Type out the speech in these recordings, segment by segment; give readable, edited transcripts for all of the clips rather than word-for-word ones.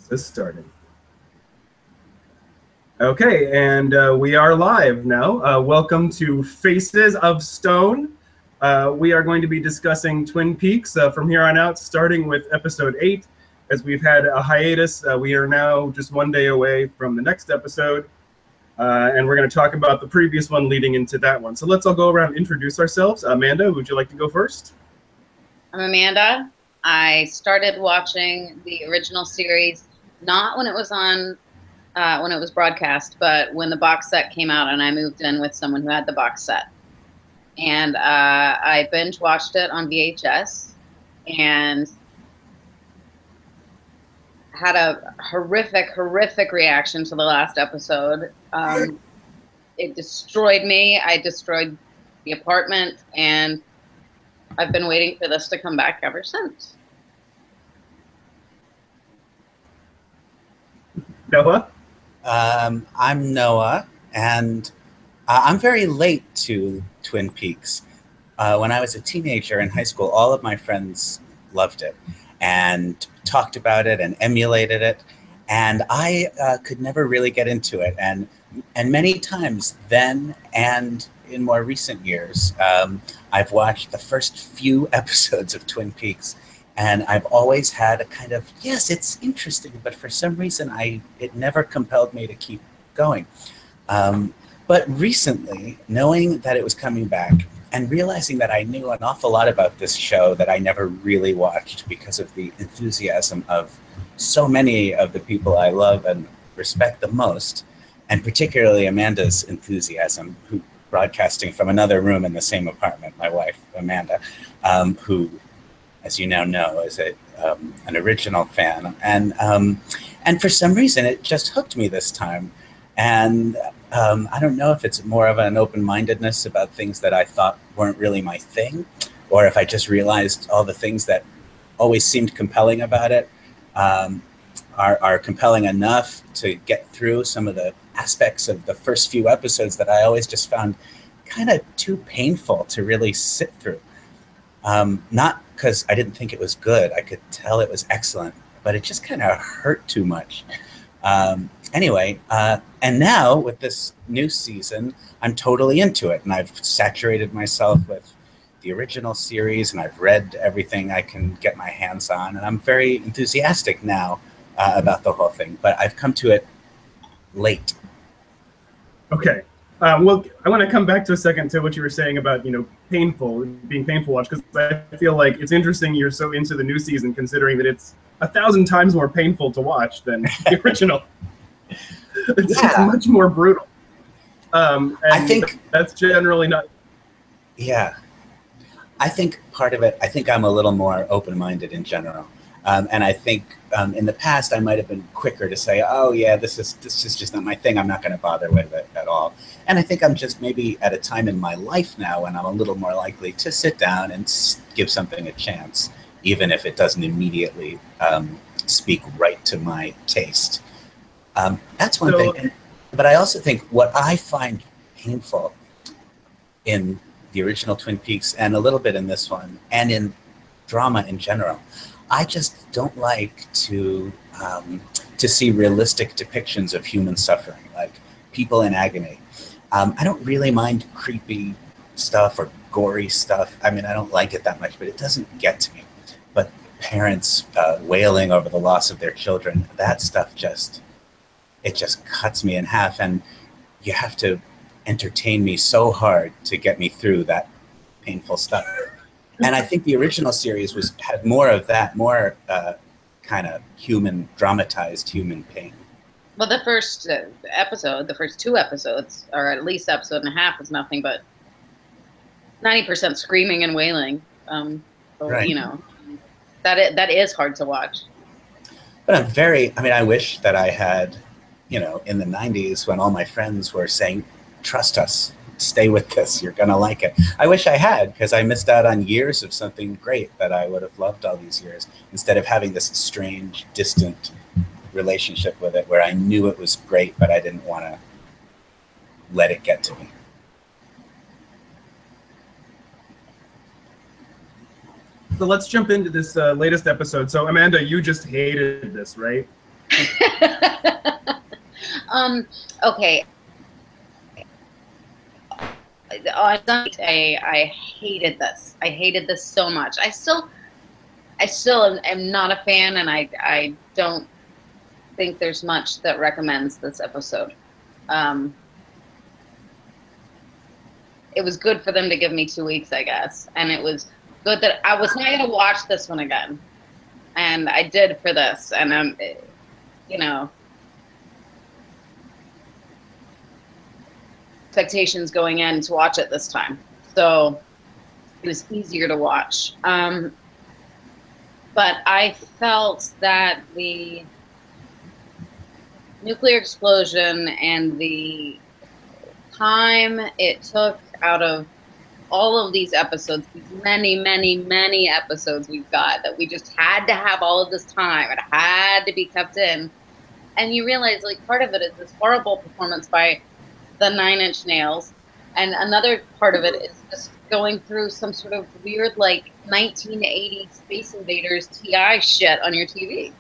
This started. Okay, and we are live now. Welcome to Faces of Stone. We are going to be discussing Twin Peaks from here on out, starting with episode 8. As we've had a hiatus, we are now just one day away from the next episode. And we're going to talk about the previous one leading into that one. So let's all go around and introduce ourselves. Amanda, would you like to go first? I'm Amanda. I started watching the original series, not when it was on, when it was broadcast, but when the box set came out and I moved in with someone who had the box set. And I binge watched it on VHS and had a horrific reaction to the last episode. It destroyed me. I destroyed the apartment, and I've been waiting for this to come back ever since. Noah? I'm Noah, and I'm very late to Twin Peaks. When I was a teenager in high school, all of my friends loved it and talked about it and emulated it, and I could never really get into it. And many times then and in more recent years, I've watched the first few episodes of Twin Peaks, and I've always had a kind of, yes, it's interesting, but for some reason it never compelled me to keep going. But recently, knowing that it was coming back and realizing that I knew an awful lot about this show that I never really watched because of the enthusiasm of so many of the people I love and respect the most, and particularly Amanda's enthusiasm, who broadcasting from another room in the same apartment, my wife, Amanda, who, as you now know, is an original fan. And for some reason, it just hooked me this time. And I don't know if it's more of an open-mindedness about things that I thought weren't really my thing, or if I just realized all the things that always seemed compelling about it are compelling enough to get through some of the aspects of the first few episodes that I always just found kind of too painful to really sit through. Not because I didn't think it was good. I could tell it was excellent, but it just kind of hurt too much. Anyway, and now with this new season, I'm totally into it, and I've saturated myself with the original series, and I've read everything I can get my hands on, and I'm very enthusiastic now about the whole thing, but I've come to it late. Okay. Well, I want to come back to a second to what you were saying about, being painful to watch, because I feel like it's interesting you're so into the new season, considering that it's 1,000 times more painful to watch than the original. It's much more brutal. And I think that's generally not. Yeah. I think part of it, I think I'm a little more open-minded in general. And I think in the past I might have been quicker to say, oh yeah, this is just not my thing. I'm not going to bother with it at all. And I think I'm just maybe at a time in my life now when I'm a little more likely to sit down and give something a chance, even if it doesn't immediately speak right to my taste. That's one thing. But I also think what I find painful in the original Twin Peaks and a little bit in this one and in drama in general, I just don't like to see realistic depictions of human suffering, like people in agony. I don't really mind creepy stuff or gory stuff. I mean, I don't like it that much, but it doesn't get to me. But parents wailing over the loss of their children, that stuff just cuts me in half, and you have to entertain me so hard to get me through that painful stuff. And I think the original series had more of that, more kind of dramatized human pain. Well, the first episode, the first 2 episodes, or at least episode and a half, was nothing but 90% screaming and wailing. Right. That is hard to watch. But I wish that I had, in the 90s when all my friends were saying, trust us, stay with this, you're going to like it. I wish I had, because I missed out on years of something great that I would have loved all these years, instead of having this strange, distant relationship with it where I knew it was great, but I didn't want to let it get to me. So let's jump into this latest episode. So Amanda, you just hated this, right? Okay. I hated this. I hated this so much. I still am not a fan, and I don't think there's much that recommends this episode. It was good for them to give me 2 weeks, I guess, and it was good that I was not going to watch this one again, and I did for this, and you know, expectations going in to watch it this time, so it was easier to watch. But I felt that the nuclear explosion and the time it took out of all of these episodes, these many episodes we've got, that we just had to have all of this time. It had to be kept in. And you realize, like, part of it is this horrible performance by the Nine Inch Nails. And another part of it is just going through some sort of weird, like, 1980s Space Invaders TI shit on your TV.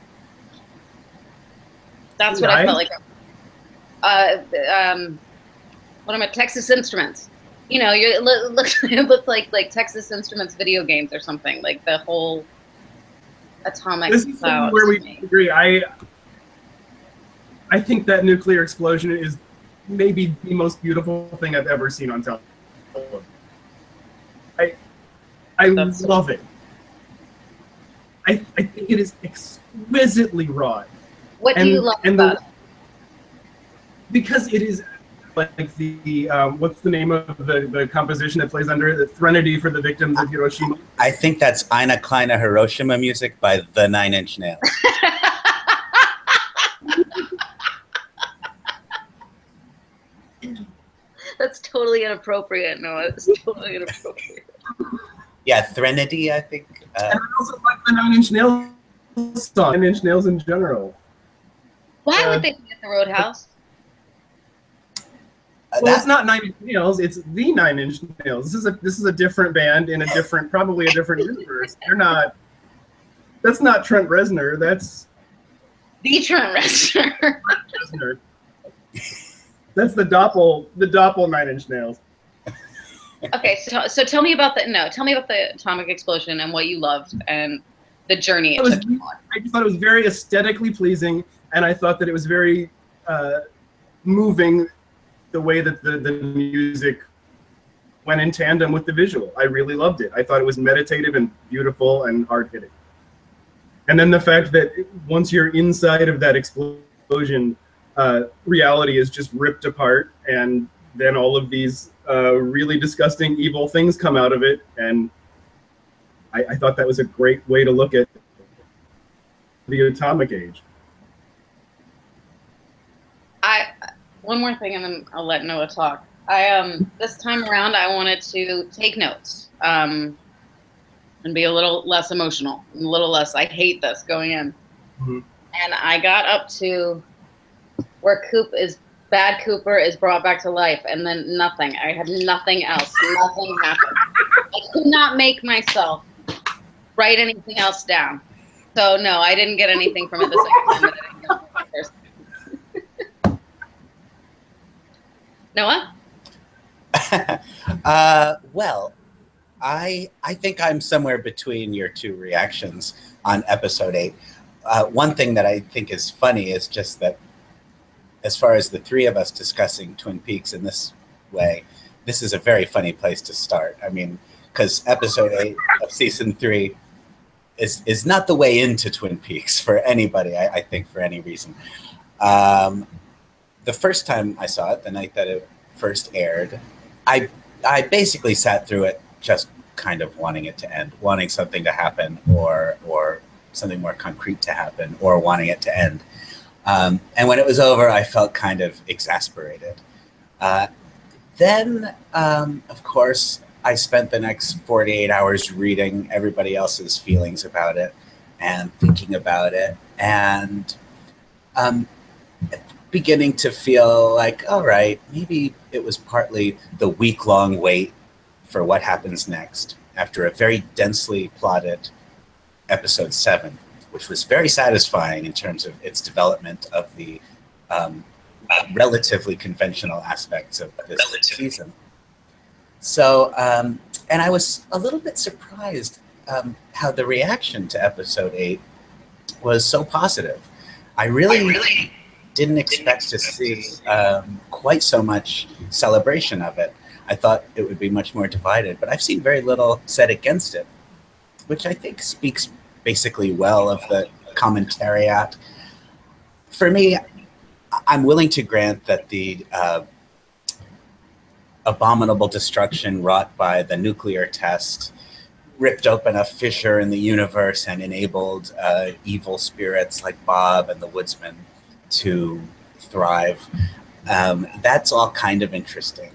That's what I felt like. What am I? Texas Instruments. You know, it looks like Texas Instruments video games or something. Like the whole atomic. This is where we agree. I think that nuclear explosion is maybe the most beautiful thing I've ever seen on television. I love it. I think it is exquisitely wrought. What do you love about it? Because it is like the what's the name of the composition that plays under it? The Threnody for the Victims of Hiroshima. I think that's Eine kleine Hiroshima music by the Nine Inch Nails. That's totally inappropriate. No, it's totally inappropriate. Yeah, Threnody, I think. And I also like the Nine Inch Nails song, Nine Inch Nails in general. Why would they be at the Roadhouse? Well, it's not Nine Inch Nails; it's the Nine Inch Nails. This is a different band in a different, probably a different universe. They're not. That's not Trent Reznor. That's the Trent Reznor. That's the Doppel Nine Inch Nails. Okay, so tell me about the atomic explosion and what you loved and the journey it took you on. I just thought it was very aesthetically pleasing, and I thought that it was very moving. The way that the music went in tandem with the visual. I really loved it. I thought it was meditative and beautiful and hard-hitting. And then the fact that once you're inside of that explosion, reality is just ripped apart, and then all of these really disgusting, evil things come out of it, and I thought that was a great way to look at the atomic age. One more thing, and then I'll let Noah talk. This time around, I wanted to take notes and be a little less emotional, a little less, I hate this going in. Mm-hmm. And I got up to where Bad Cooper is brought back to life, and then nothing. I had nothing else. Nothing happened. I could not make myself write anything else down. So, no, I didn't get anything from it the second time that I didn't get from the first time. Noah? Well, I think I'm somewhere between your two reactions on episode 8. One thing that I think is funny is just that as far as the three of us discussing Twin Peaks in this way, this is a very funny place to start. I mean, because episode 8 of season 3 is not the way into Twin Peaks for anybody, I think, for any reason. The first time I saw it, the night that it first aired, I basically sat through it just kind of wanting it to end, wanting something to happen or something more concrete to happen, or wanting it to end. And when it was over, I felt kind of exasperated. Then, of course, I spent the next 48 hours reading everybody else's feelings about it and thinking about it, and beginning to feel like, all right, maybe it was partly the week-long wait for what happens next after a very densely plotted episode 7. which was very satisfying in terms of its development of the relatively conventional aspects of this season. So, and I was a little bit surprised how the reaction to episode 8 was so positive. I really didn't expect to see quite so much celebration of it. I thought it would be much more divided, but I've seen very little said against it, which I think speaks basically well of the commentariat. For me, I'm willing to grant that the abominable destruction wrought by the nuclear test ripped open a fissure in the universe and enabled evil spirits like Bob and the Woodsman to thrive. That's all kind of interesting.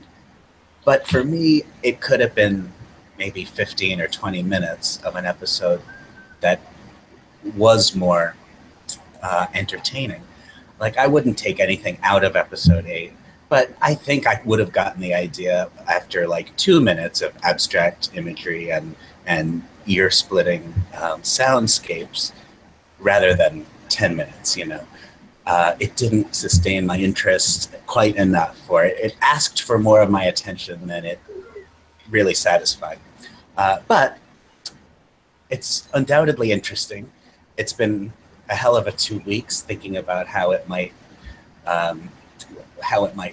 But for me, it could have been maybe 15 or 20 minutes of an episode that was more entertaining. Like, I wouldn't take anything out of episode 8, but I think I would have gotten the idea after like 2 minutes of abstract imagery and ear-splitting soundscapes rather than 10 minutes, you know. It didn't sustain my interest quite enough, or it asked for more of my attention than it really satisfied. But it's undoubtedly interesting. It's been a hell of a 2 weeks thinking about how it might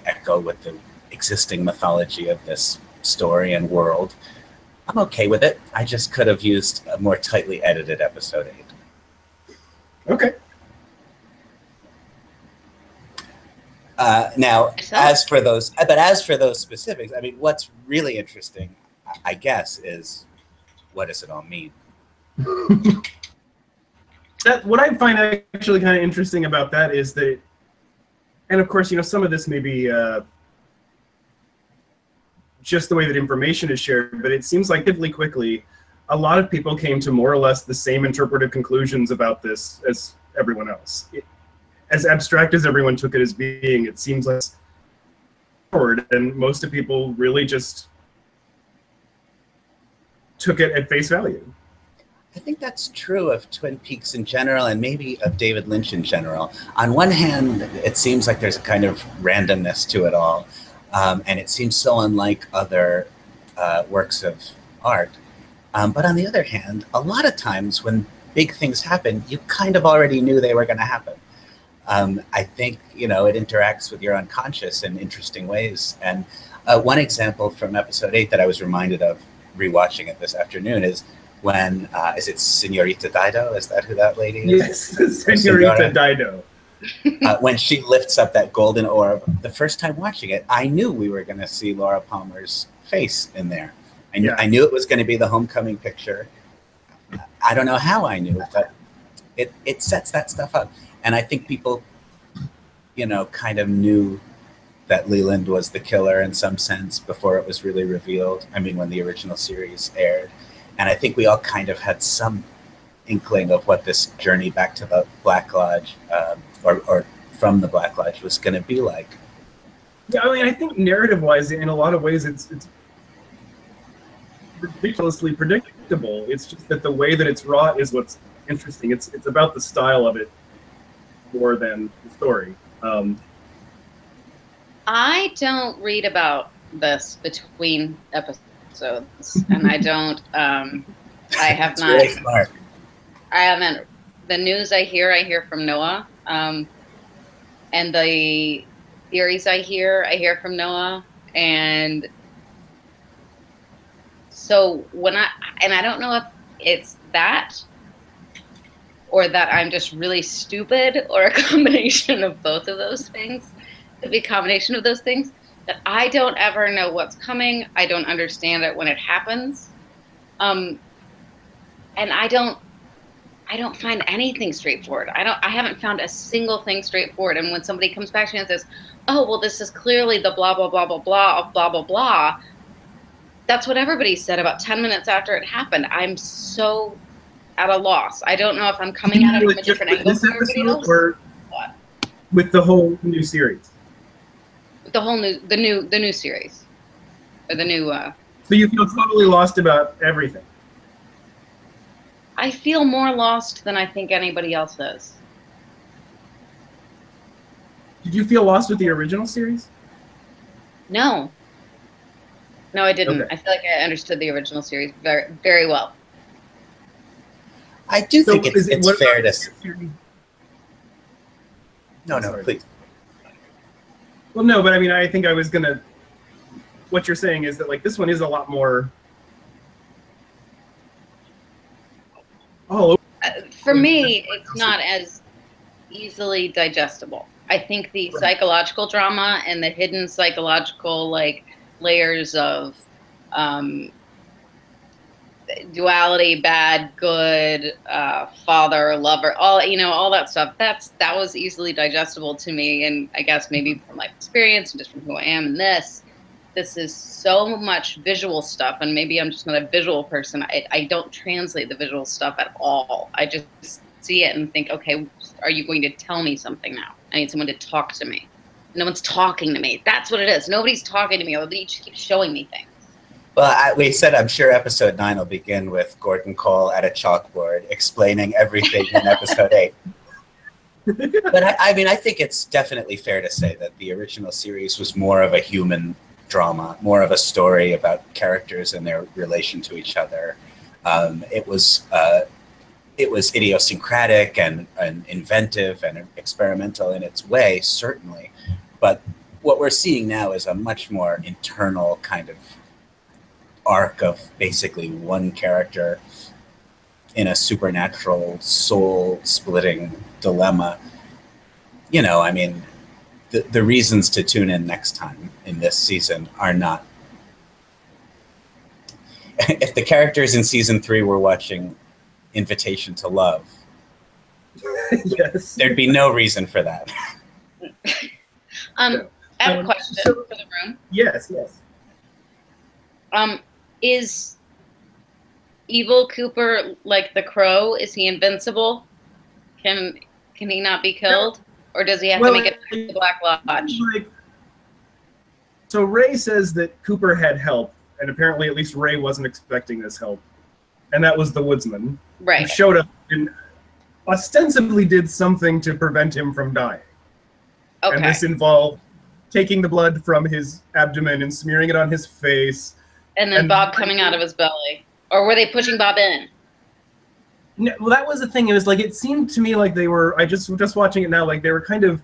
echo with the existing mythology of this story and world. I'm okay with it. I just could have used a more tightly edited episode 8. Okay. Now, as for those specifics, I mean, what's really interesting, I guess, is what does it all mean? What I find actually kind of interesting about that is that, and of course, you know, some of this may be just the way that information is shared, but it seems like relatively quickly, a lot of people came to more or less the same interpretive conclusions about this as everyone else. As abstract as everyone took it as being, it seems like forward, and most of people really just took it at face value. I think that's true of Twin Peaks in general, and maybe of David Lynch in general. On one hand, it seems like there's a kind of randomness to it all, and it seems so unlike other works of art. But on the other hand, a lot of times when big things happen, you kind of already knew they were going to happen. I think, you know, it interacts with your unconscious in interesting ways. And one example from episode 8 that I was reminded of rewatching it this afternoon is when, is it Senorita Dido? Is that who that lady is? Yes, Senorita Dido. When she lifts up that golden orb, the first time watching it, I knew we were going to see Laura Palmer's face in there. I knew it was going to be the homecoming picture. I don't know how I knew, but it sets that stuff up. And I think people, you know, kind of knew that Leland was the killer in some sense before it was really revealed. I mean, when the original series aired. And I think we all kind of had some inkling of what this journey back to the Black Lodge or from the Black Lodge was going to be like. Yeah, I mean, I think narrative-wise, in a lot of ways, it's ridiculously predictable. It's just that the way that it's wrought is what's interesting. It's about the style of it more than the story. I don't read about this between episodes, and I don't. I have not. Really smart. I haven't. The news I hear from Noah, and the theories I hear from Noah, and so I don't know if it's that, or that I'm just really stupid, or a combination of both of those things. It could be a combination of those things. That I don't ever know what's coming. I don't understand it when it happens, and I don't find anything straightforward. I haven't found a single thing straightforward. And when somebody comes back to me and says, "Oh, well, this is clearly the blah blah blah blah blah of blah blah blah," that's what everybody said about 10 minutes after it happened. I'm so at a loss. I don't know if I'm coming at it from a different angle from everybody else. Or with the whole new series. The new series, or the new. So you feel totally lost about everything. I feel more lost than I think anybody else does. Did you feel lost with the original series? No. No, I didn't. Okay. I feel like I understood the original series very, very well. I do think it's fair to... No, please. Well, no, but I mean, I think I was going to... What you're saying is that, like, this one is a lot more... Oh, for me, it's not as easily digestible. I think the psychological drama and the hidden psychological, like, layers of duality, bad, good, father, lover, all that stuff. That was easily digestible to me, and I guess maybe from life experience and just from who I am. And this is so much visual stuff, and maybe I'm just not a visual person. I don't translate the visual stuff at all. I just see it and think, okay, are you going to tell me something now? I need someone to talk to me. No one's talking to me. That's what it is. Nobody's talking to me. Or they just keep showing me things. Well, we said I'm sure episode 9 will begin with Gordon Cole at a chalkboard explaining everything in episode 8. But I mean, I think it's definitely fair to say that the original series was more of a human drama, more of a story about characters and their relation to each other. It was idiosyncratic and inventive and experimental in its way, certainly. But what we're seeing now is a much more internal kind of arc of basically one character in a supernatural, soul-splitting dilemma. You know, I mean, the reasons to tune in next time in this season are not... If the characters in season 3 were watching Invitation to Love, yes, there'd be no reason for that. I have a question for the room. Yes. Is Evil Cooper like the Crow? Is he invincible? Can he not be killed? Or does he have to make it to the Black Lodge? So Ray says that Cooper had help, and apparently at least Ray wasn't expecting this help. And that was the woodsman. Right. Who showed up and ostensibly did something to prevent him from dying. Okay. And this involved taking the blood from his abdomen and smearing it on his face. And then Bob coming out of his belly. Or were they pushing Bob in? No, well, that was the thing. It was like, it seemed to me like they were, I just watching it now, like they were kind of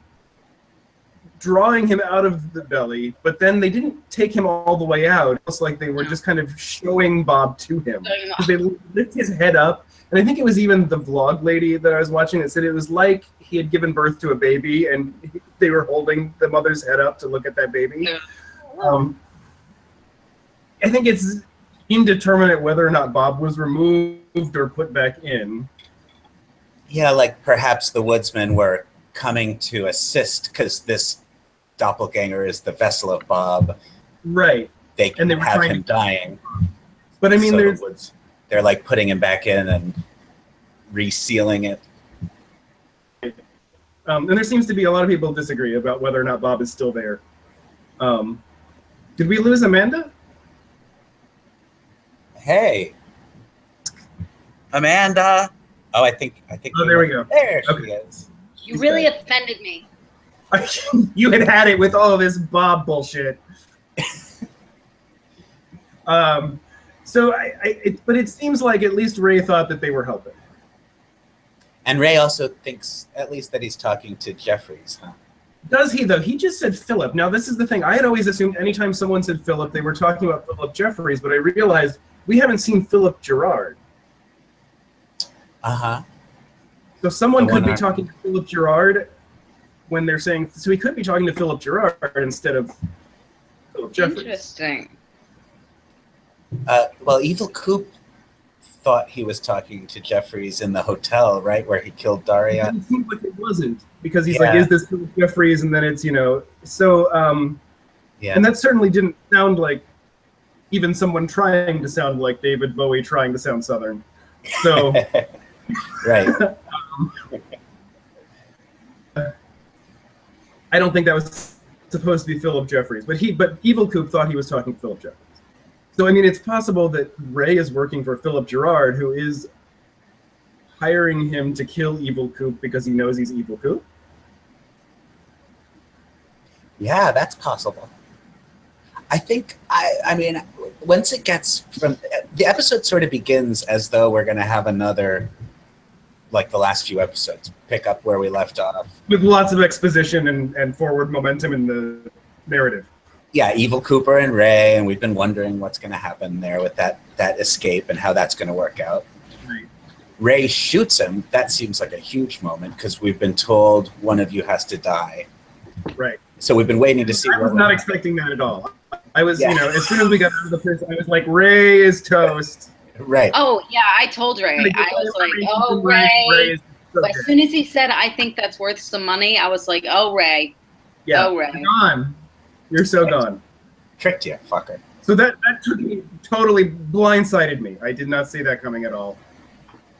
drawing him out of the belly, but then they didn't take him all the way out. It's like they were just kind of showing Bob to him. They lift his head up, and I think it was even the vlog lady that I was watching that said it was like he had given birth to a baby, and they were holding the mother's head up to look at that baby. I think it's indeterminate whether or not Bob was removed or put back in. Yeah, like perhaps the woodsmen were coming to assist because this doppelganger is the vessel of Bob. Right. They have him dying. But I mean, so they're like putting him back in and resealing it. And there seems to be a lot of people disagree about whether or not Bob is still there. Did we lose Amanda? Hey, Amanda. Oh, I think. Oh, there we go. There she is. You really offended me. You had it with all of this Bob bullshit. So but it seems like at least Ray thought that they were helping. And Ray also thinks at least that he's talking to Jeffries, huh? Does he, though? He just said Philip. Now, this is the thing. I had always assumed anytime someone said Philip, they were talking about Philip Jeffries, but I realized we haven't seen Philip Gerard. Uh-huh. So someone could be talking to Philip Gerard when they're saying... So he could be talking to Philip Gerard instead of Philip Jeffries. Interesting. Well, Evil Coop thought he was talking to Jeffries in the hotel, right, where he killed Daria. It seems like it wasn't, because he's like, is this Philip Jeffries? And then it's, so... And that certainly didn't sound like even someone trying to sound like David Bowie trying to sound Southern. So... Right. I don't think that was supposed to be Philip Jeffries, but Evil Coop thought he was talking to Philip Jeffries. So I mean, it's possible that Ray is working for Philip Gerard, who is hiring him to kill Evil Coop because he knows he's Evil Coop. Yeah, that's possible. I think, I mean, once it gets from, the episode sort of begins as though we're going to have another, like the last few episodes, pick up where we left off. With lots of exposition and forward momentum in the narrative. Yeah, Evil Cooper and Ray, and we've been wondering what's going to happen there with that escape and how that's going to work out. Right. Ray shoots him. That seems like a huge moment because we've been told one of you has to die. Right. So we've been waiting to see. I was not expecting that at all. I was, you know, as soon as we got out of the prison, I was like, Ray is toast. Right. Oh, yeah, I told Ray. I was like, oh, Ray. But as soon as he said, I think that's worth some money, I was like, oh, Ray. Yeah, oh, Ray. Gone. You're so gone. Tricked you, fucker. So that took me, totally blindsided me. I did not see that coming at all.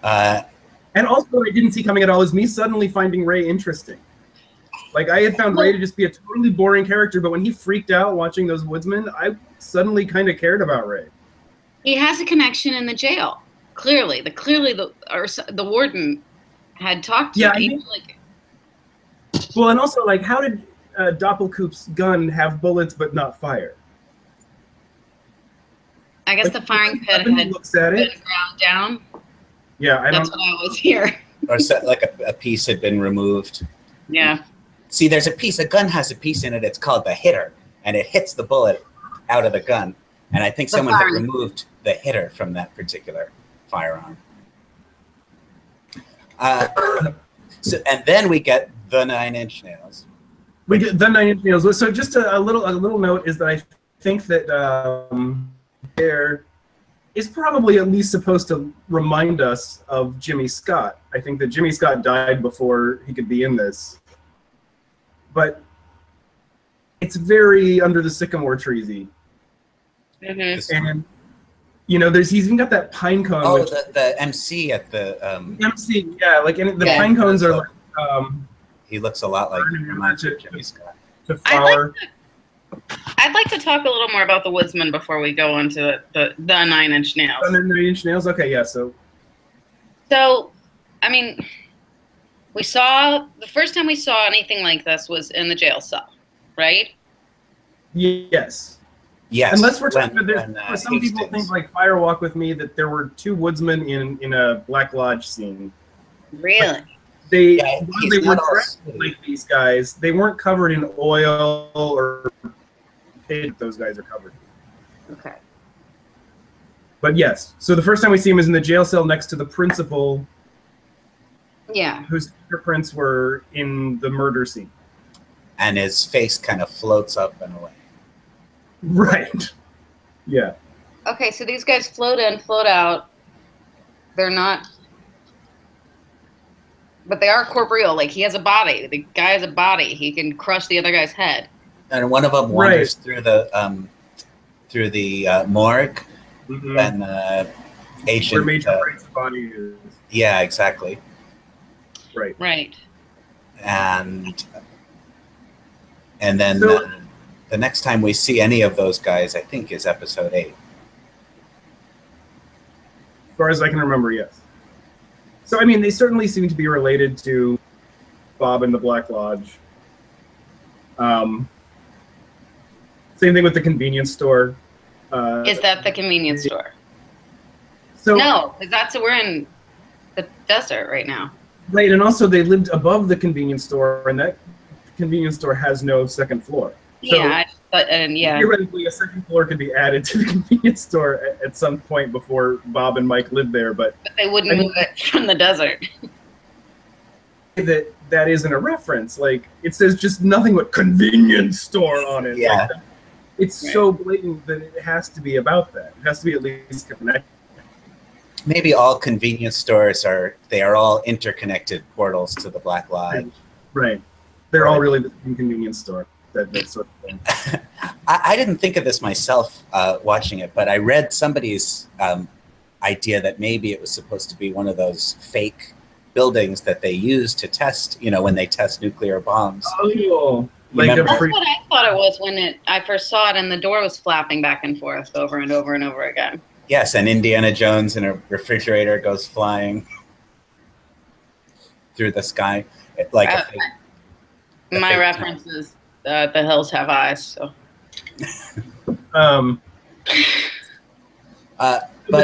And also what I didn't see coming at all is me suddenly finding Ray interesting. Like, I had found Ray to just be a totally boring character, but when he freaked out watching those woodsmen, I suddenly kind of cared about Ray. He has a connection in the jail. Clearly, the warden had talked to him. Well, and also, like, how did Doppelkoop's gun have bullets but not fire? I guess the firing pit had been ground down. Yeah, that's what I always hear. Or like a piece had been removed. Yeah. See, there's a gun has a piece in it. It's called the hitter, and it hits the bullet out of the gun. And I think someone had removed the hitter from that particular firearm. And then we get the 9-inch nails. We get the 9-inch nails. So just a little note is that I think that there is probably at least supposed to remind us of Jimmy Scott. I think that Jimmy Scott died before he could be in this. But it's very under the sycamore treesy. Mm-hmm. And, you know, he's even got that pine cone. Oh, the MC at the... MC, yeah. Like, and the pine cones are like... he looks a lot like Jimmy Scott. I'd like to talk a little more about the woodsman before we go into the 9-inch nails. The 9-inch nails? Okay, yeah, So, I mean... the first time we saw anything like this was in the jail cell, right? Yes. Yes. Unless we're talking about some people think, like Fire Walk with Me, that there were two woodsmen in a Black Lodge scene. Really? They were dressed like these guys. They weren't covered in oil or paint. Those guys are covered. Okay. But yes, so the first time we see him is in the jail cell next to the principal. Yeah. Whose fingerprints were in the murder scene. And his face kind of floats up and away. Right. Yeah. Okay, so these guys float in, float out. They're not... But they are corporeal. Like, he has a body. The guy has a body. He can crush the other guy's head. And one of them wanders through the morgue. Mm-hmm. And agent... Where Major Wright's body is. Yeah, exactly. Right. And then the next time we see any of those guys, I think, is episode 8. As far as I can remember, yes. So, I mean, they certainly seem to be related to Bob and the Black Lodge. Same thing with the convenience store. Is that the convenience store? So, no, because we're in the desert right now. Right, and also they lived above the convenience store, and that convenience store has no second floor. So yeah, theoretically, a second floor could be added to the convenience store at some point before Bob and Mike lived there, but they wouldn't move it from the desert. That isn't a reference. Like, it says just nothing but convenience store on it. Yeah, like it's so blatant that it has to be about that. It has to be at least connected. Maybe all convenience stores are all interconnected portals to the Black Lodge. Right. They're all really the same convenience store. That sort of thing. I didn't think of this myself watching it, but I read somebody's idea that maybe it was supposed to be one of those fake buildings that they use to test, when they test nuclear bombs. Oh, that's what I thought it was when I first saw it, and the door was flapping back and forth over and over and over again. Yes, and Indiana Jones in a refrigerator goes flying. through the sky, like my reference is The Hills Have Eyes. So. But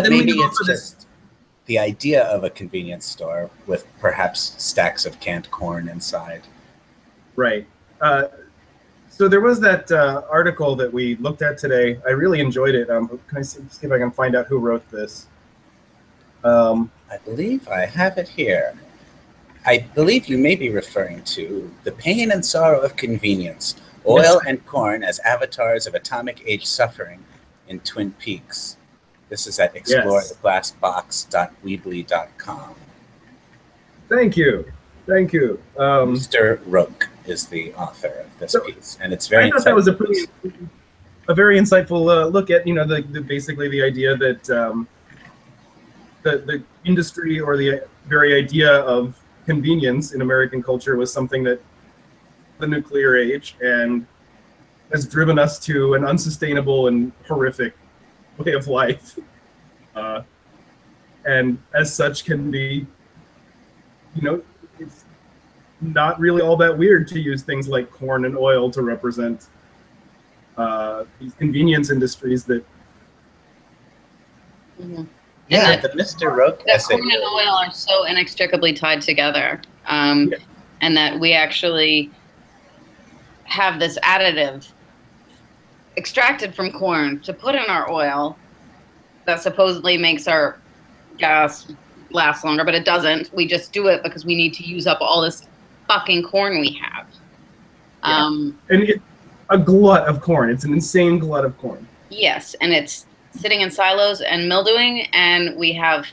maybe it's just the idea of a convenience store with perhaps stacks of canned corn inside. Right. So there was that article that we looked at today. I really enjoyed it. Can I see if I can find out who wrote this? I believe I have it here. I believe you may be referring to The Pain and Sorrow of Convenience, Oil and Corn as Avatars of Atomic Age Suffering in Twin Peaks. This is at exploretheglassbox.weebly.com. Thank you. Thank you. Mr. Roque is the author of this piece, and it's very. I thought that was a very insightful look at basically the idea that the industry or the very idea of convenience in American culture was something that the nuclear age and has driven us to an unsustainable and horrific way of life, and as such can be, it's not really all that weird to use things like corn and oil to represent these convenience industries that. Mm-hmm. Yeah, the Mr. Roque essay. Corn and oil are so inextricably tied together, and that we actually have this additive extracted from corn to put in our oil that supposedly makes our gas last longer, but it doesn't. We just do it because we need to use up all this fucking corn we have. And it's a glut of corn. It's an insane glut of corn. Yes, and it's sitting in silos and mildewing, and we have,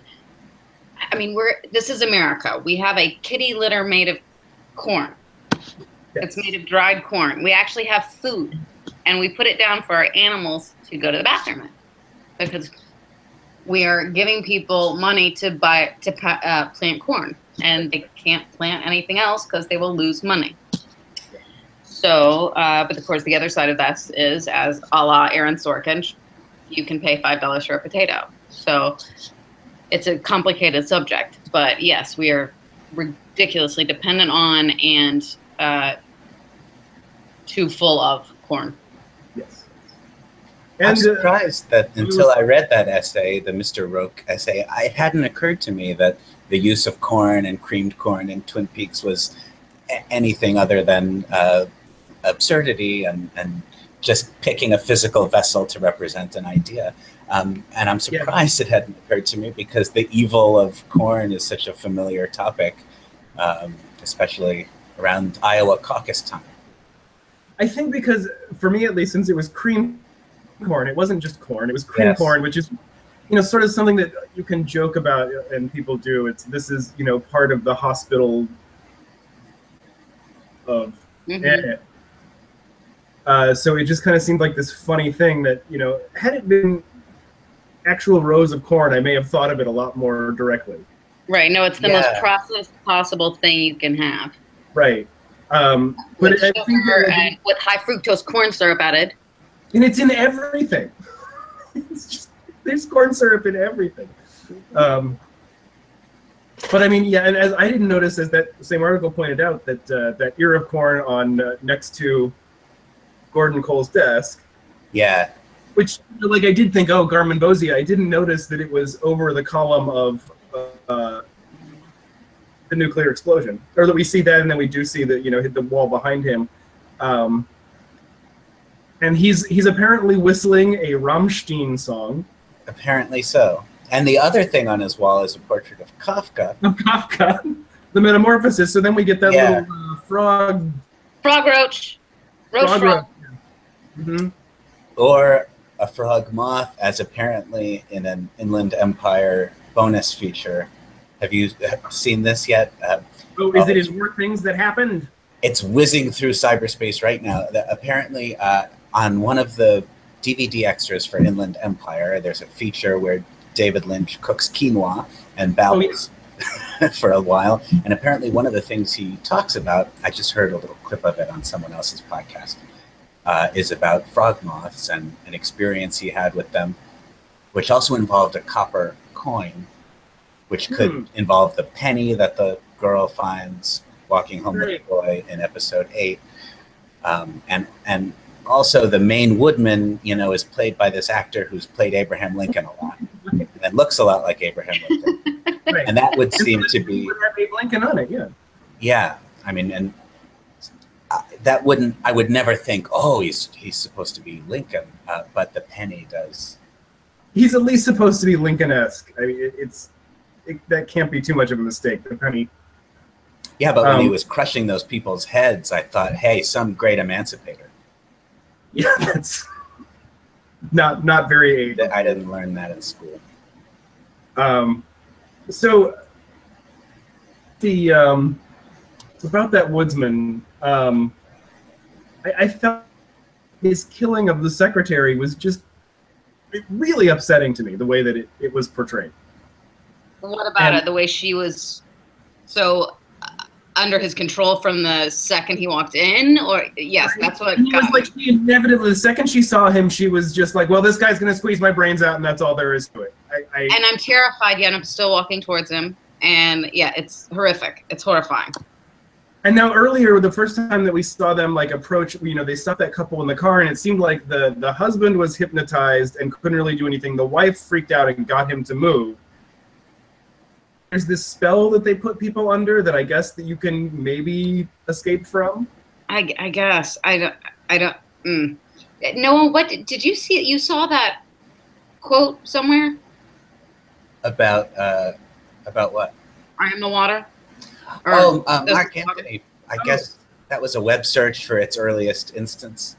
this is America. We have a kitty litter made of corn. It's made of dried corn. We actually have food, and we put it down for our animals to go to the bathroom in, because we are giving people money to plant corn, and they can't plant anything else because they will lose money. So, but of course, the other side of that is, as a la Aaron Sorkin, you can pay $5 for a potato. So it's a complicated subject, but yes, we are ridiculously dependent on and too full of corn. Yes. And I'm surprised that until I read that essay, the Mr. Roque essay, it hadn't occurred to me that the use of corn and creamed corn in Twin Peaks was anything other than absurdity and just picking a physical vessel to represent an idea. And I'm surprised it hadn't occurred to me, because the evil of corn is such a familiar topic, especially around Iowa caucus time. I think because, for me at least, since it was cream corn, it wasn't just corn, it was cream corn, which is, sort of something that you can joke about and people do. This is, part of the hospital of so it just kind of seemed like this funny thing that, had it been actual rows of corn, I may have thought of it a lot more directly. Right. No, it's the most processed possible thing you can have. Right. With sugar and with high fructose corn syrup added. And it's in everything. It's just, there's corn syrup in everything. But and as I didn't notice, as that same article pointed out, that that ear of corn on next to Gordon Cole's desk. Yeah. Which, I did think, oh, Garmin Bozia. I didn't notice that it was over the column of the nuclear explosion, or that we see that, and then we do see that hit the wall behind him, and he's apparently whistling a Rammstein song. Apparently so. And the other thing on his wall is a portrait of Kafka. The Metamorphosis. So then we get that little frog roach. Frog. Mm-hmm. Or a frog moth, as apparently in an Inland Empire bonus feature. Have you seen this yet? Is it his War Things That Happened? It's whizzing through cyberspace right now. Apparently, on one of the DVD extras for Inland Empire, there's a feature where David Lynch cooks quinoa and babbles for a while. And apparently one of the things he talks about, I just heard a little clip of it on someone else's podcast, is about frog moths and an experience he had with them, which also involved a copper coin, which could involve the penny that the girl finds walking home with a Right. boy in episode 8. And also the main woodman, you know, is played by this actor who's played Abraham Lincoln a lot and looks a lot like Abraham Lincoln. Right. And that would And so seem this to be, would have Abe Lincoln on it, yeah. yeah. I mean, and that wouldn't, I would never think, oh, he's supposed to be Lincoln, but the penny does. He's at least supposed to be Lincoln-esque. I mean, that can't be too much of a mistake. The penny. Yeah, but when he was crushing those people's heads, I thought, hey, some great emancipator. Yeah, that's not very Abe. I didn't learn that in school. So the about that woodsman, I felt his killing of the secretary was just really upsetting to me, the way that it was portrayed. What about it? The way she was so under his control from the second he walked in, or yes, that's what And it was got like she inevitably, the second she saw him, she was just like, well, this guy's gonna squeeze my brains out, and that's all there is to it. And I'm terrified, yet I'm still walking towards him. And yeah, it's horrific. It's horrifying. And now earlier, the first time that we saw them like approach, you know, they stopped that couple in the car, and it seemed like the husband was hypnotized and couldn't really do anything. The wife freaked out and got him to move. There's this spell that they put people under that I guess that you can maybe escape from. I guess I don't. Noah, what did you see? You saw that quote somewhere About what? I am the water. Marc-Anthony. I guess that was a web search for its earliest instance.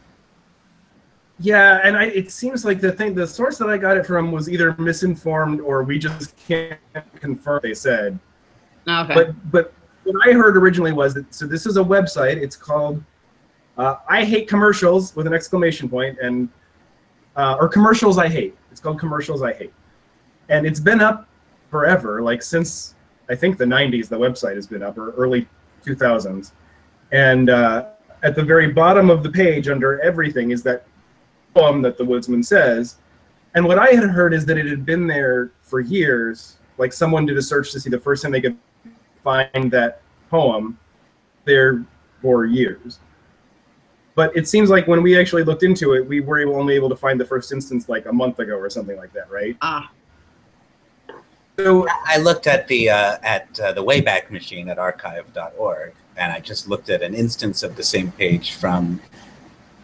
Yeah, and it seems like the source that I got it from was either misinformed or we just can't confirm what they said. Okay. But what I heard originally was that, so this is a website. It's called I Hate Commercials with an exclamation point, and or Commercials I Hate. It's called Commercials I Hate. And it's been up forever, like since I think the 90s, the website has been up, or early 2000s. And at the very bottom of the page, under everything, is that poem that the woodsman says. And what I had heard is that it had been there for years. Like someone did a search to see the first time they could find that poem there for years. But it seems like when we actually looked into it, we were only able to find the first instance like a month ago or something like that, right? So I looked at the Wayback Machine at archive.org, and I just looked at an instance of the same page from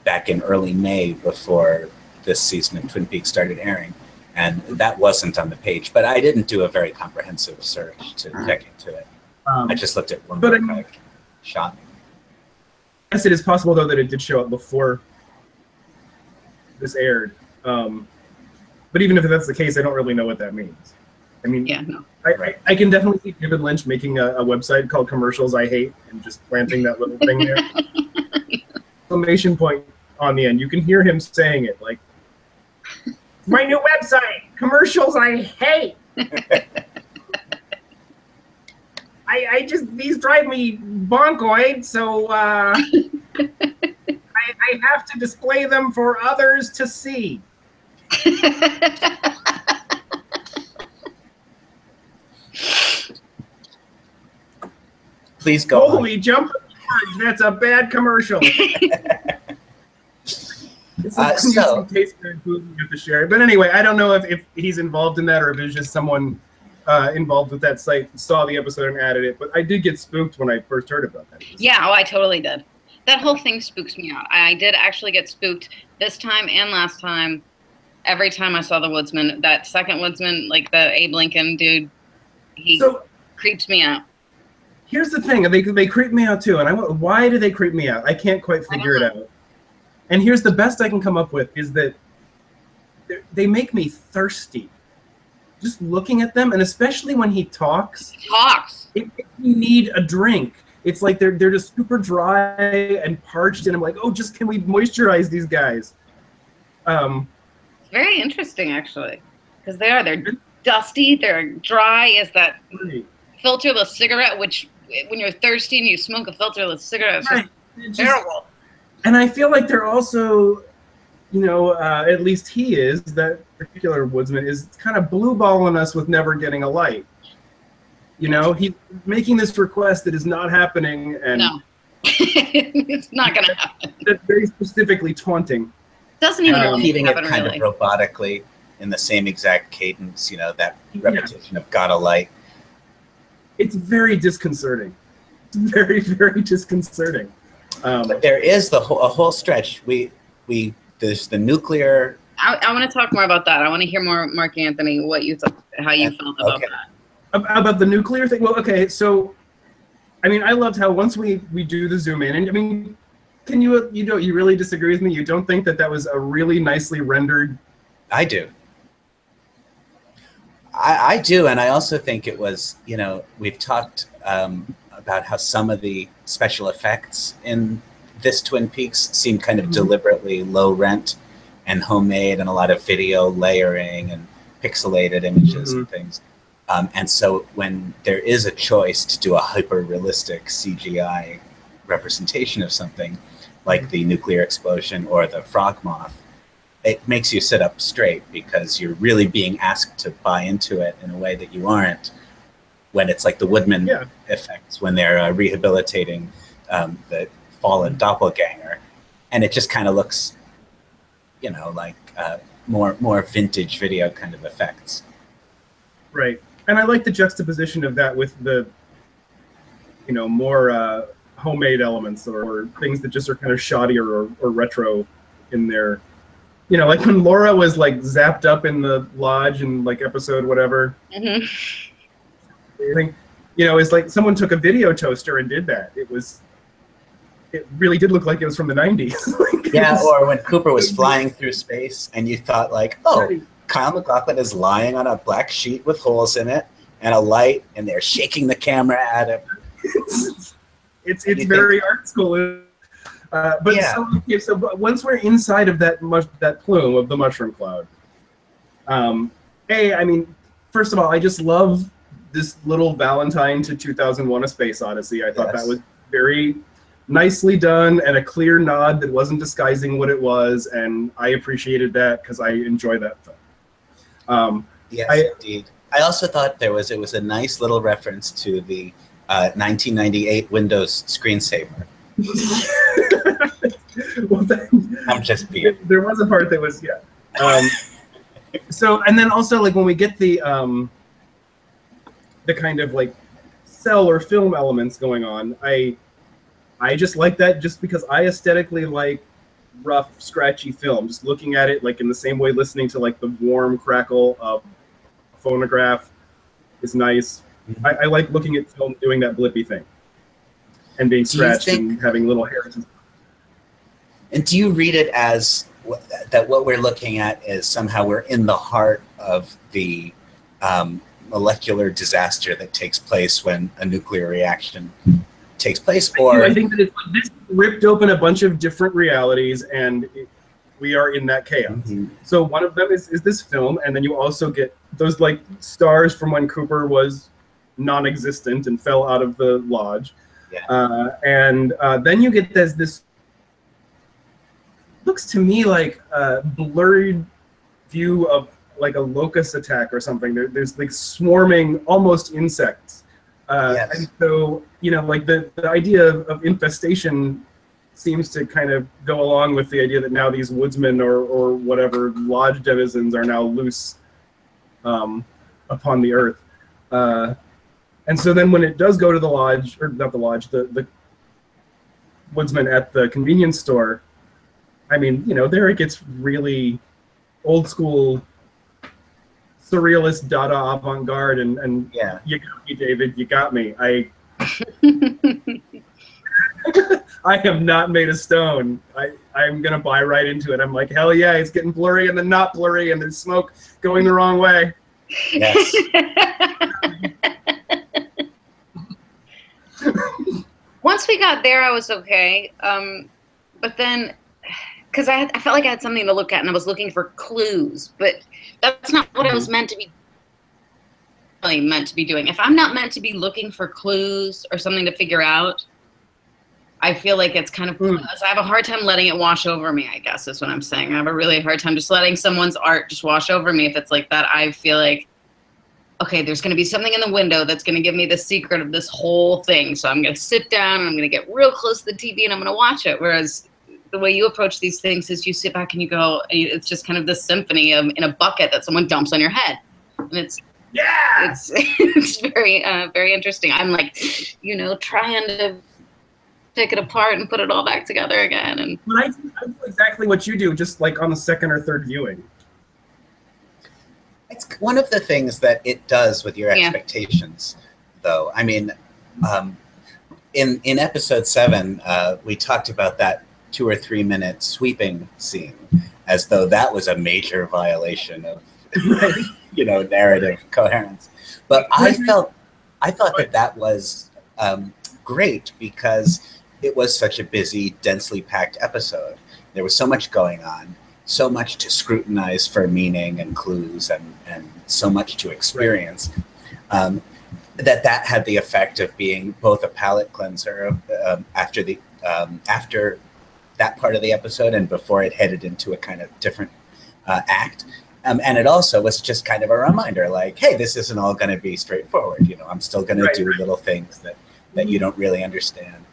back in early May before this season of Twin Peaks started airing, and that wasn't on the page. But I didn't do a very comprehensive search to check into it. I just looked at one archive shot. Yes, it is possible though that it did show up before this aired. But even if that's the case, I don't really know what that means. I mean, Yeah, no. I can definitely see David Lynch making a website called Commercials I Hate and just planting that little thing there. Exclamation point on the end. You can hear him saying it like, my new website, Commercials I Hate. I just, these drive me bonkoid, so I have to display them for others to see. Please go on. Holy jump! That's a bad commercial. It's like So- taste good food and you have to share it. But anyway, I don't know if he's involved in that or if it's just someone involved with that site saw the episode and added it. But I did get spooked when I first heard about that. Yeah, oh, I totally did. That whole thing spooks me out. I did actually get spooked this time and last time. Every time I saw the woodsman, that second woodsman, like the Abe Lincoln dude, he creeps me out. Here's the thing: they creep me out too, and why do they creep me out? I can't quite figure it out. And here's the best I can come up with is that they make me thirsty. Just looking at them, and especially when he talks. It makes me need a drink. It's like they're just super dry and parched, and I'm like, oh, just can we moisturize these guys? Very interesting, actually, because they're dusty, they're dry. Is that filterless cigarette? Which, when you're thirsty and you smoke a filterless cigarette, it's just terrible. And I feel like they're also, you know, at least he is, that particular woodsman is kind of blue balling us with never getting a light. You know, he's making this request that is not happening, and No. It's not going to happen. that's very specifically taunting. Doesn't even repeating it happen, kind really. of robotically in the same exact cadence, you know, that repetition of gotta light. It's very disconcerting. It's very, very disconcerting. But there is a whole stretch. There's the nuclear. I want to talk more about that. I want to hear more, Marc-Anthony, what you thought, how you felt about that. About the nuclear thing? Well, okay, so, I mean, I loved how once we do the zoom in, and I mean, can you really disagree with me? You don't think that was a really nicely rendered? I do. I do, and I also think it was, you know, we've talked about how some of the special effects in this Twin Peaks seem kind of deliberately low rent and homemade, and a lot of video layering and pixelated images and things. And so when there is a choice to do a hyper-realistic CGI representation of something, like the nuclear explosion or the frog moth, it makes you sit up straight because you're really being asked to buy into it in a way that you aren't when it's like the Woodman effects, when they're rehabilitating the fallen doppelganger. And it just kind of looks, you know, like more vintage video kind of effects. Right. And I like the juxtaposition of that with the, you know, more homemade elements or things that just are kind of shoddier or retro in their, you know, like when Laura was like zapped up in the lodge in like episode whatever. I think, you know, it's like someone took a video toaster and did that. It really did look like it was from the 90s. Yeah, or when Cooper was flying through space and you thought like, oh, Kyle MacLachlan is lying on a black sheet with holes in it and a light, and they're shaking the camera at him. It's very art school. But so once we're inside of that plume of the mushroom cloud, I mean, first of all, I just love this little Valentine to 2001: A Space Odyssey. I thought that was very nicely done and a clear nod that wasn't disguising what it was, and I appreciated that because I enjoy that film. Yes, indeed. I also thought it was a nice little reference to the 1998 Windows screensaver. Well, I'm just being. There was a part that was so, and then also like when we get the kind of like cell or film elements going on, I just like that just because I aesthetically like rough, scratchy film. Just looking at it like in the same way listening to like the warm crackle of a phonograph is nice. I like looking at film doing that blippy thing and being scratched and having little hairs. And do you read it as that what we're looking at is somehow we're in the heart of the molecular disaster that takes place when a nuclear reaction takes place? Or I think that it's like this ripped open a bunch of different realities, and we are in that chaos. So one of them is this film, and then you also get those like stars from when Cooper was non-existent and fell out of the lodge. And then you get this looks to me like a blurred view of like a locust attack or something. There's like swarming almost insects. And so, you know, like the idea of infestation seems to kind of go along with the idea that now these woodsmen or whatever lodge denizens are now loose upon the earth. And so then when it does go to the lodge, or not the lodge, the woodsman at the convenience store, I mean, you know, there it gets really old school, surrealist, Dada avant-garde, and you got me, David, you got me. I have not made a stone. I'm going to buy right into it. I'm like, hell yeah, it's getting blurry and then not blurry, and there's smoke going the wrong way. Yes. Once we got there, I was okay. But then, because I felt like I had something to look at, and I was looking for clues, but that's not what I was meant to be doing. If I'm not meant to be looking for clues or something to figure out, I feel like it's kind of pointless. I have a hard time letting it wash over me, I guess is what I'm saying. I have a really hard time just letting someone's art just wash over me. If it's like that, I feel like okay, there's going to be something in the window that's going to give me the secret of this whole thing. So I'm going to sit down and I'm going to get real close to the TV and I'm going to watch it. Whereas the way you approach these things is you sit back and you go, it's just kind of this symphony of in a bucket that someone dumps on your head. And it's very, very interesting. I'm like, you know, trying to take it apart and put it all back together again. And but I do exactly what you do, just like on the second or third viewing. It's one of the things that it does with your expectations, though. I mean, in episode 7, we talked about that 2 or 3 minute sweeping scene, as though that was a major violation of, you know, narrative coherence. But I thought that was great because it was such a busy, densely packed episode. There was so much going on, so much to scrutinize for meaning and clues, and so much to experience, that had the effect of being both a palate cleanser after that part of the episode and before it headed into a kind of different act. And it also was just kind of a reminder, like, hey, this isn't all going to be straightforward. You know, I'm still going to do little things that you don't really understand.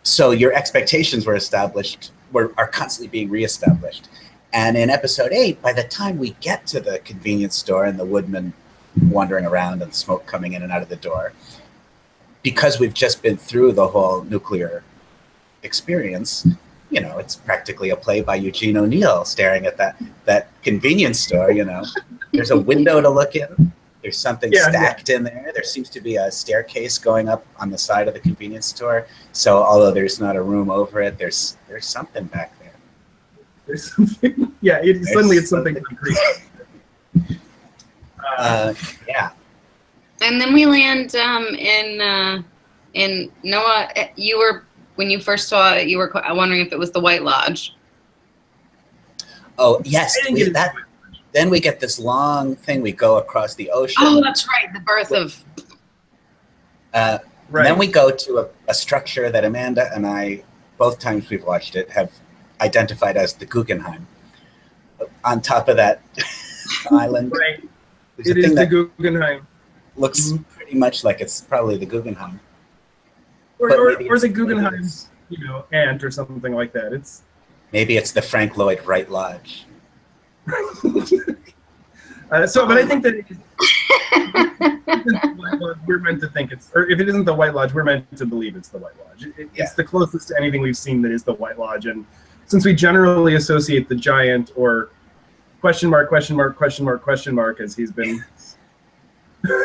So your expectations were established, are constantly being reestablished. And in episode 8, by the time we get to the convenience store and the woodman wandering around and smoke coming in and out of the door, because we've just been through the whole nuclear experience, you know, it's practically a play by Eugene O'Neill staring at that convenience store. You know, there's a window to look in. There's something stacked in there. There seems to be a staircase going up on the side of the convenience store. So although there's not a room over it, there's something back there. There's something. Yeah, suddenly it's something concrete. Yeah. And then we land in Noah. You were, when you first saw it, you were wondering if it was the White Lodge. Oh yes, then we get this long thing. We go across the ocean. Oh, that's right, the birth of. Then we go to a structure that Amanda and I, both times we've watched it, have identified as the Guggenheim. On top of that island, it is the Guggenheim. Looks pretty much like it's probably the Guggenheim. Or the Guggenheim, you know, ant or something like that. Maybe it's the Frank Lloyd Wright Lodge. But I think that we're meant to think it's, or if it isn't the White Lodge, we're meant to believe it's the White Lodge. It's the closest to anything we've seen that is the White Lodge, and since we generally associate the giant or question mark as he's been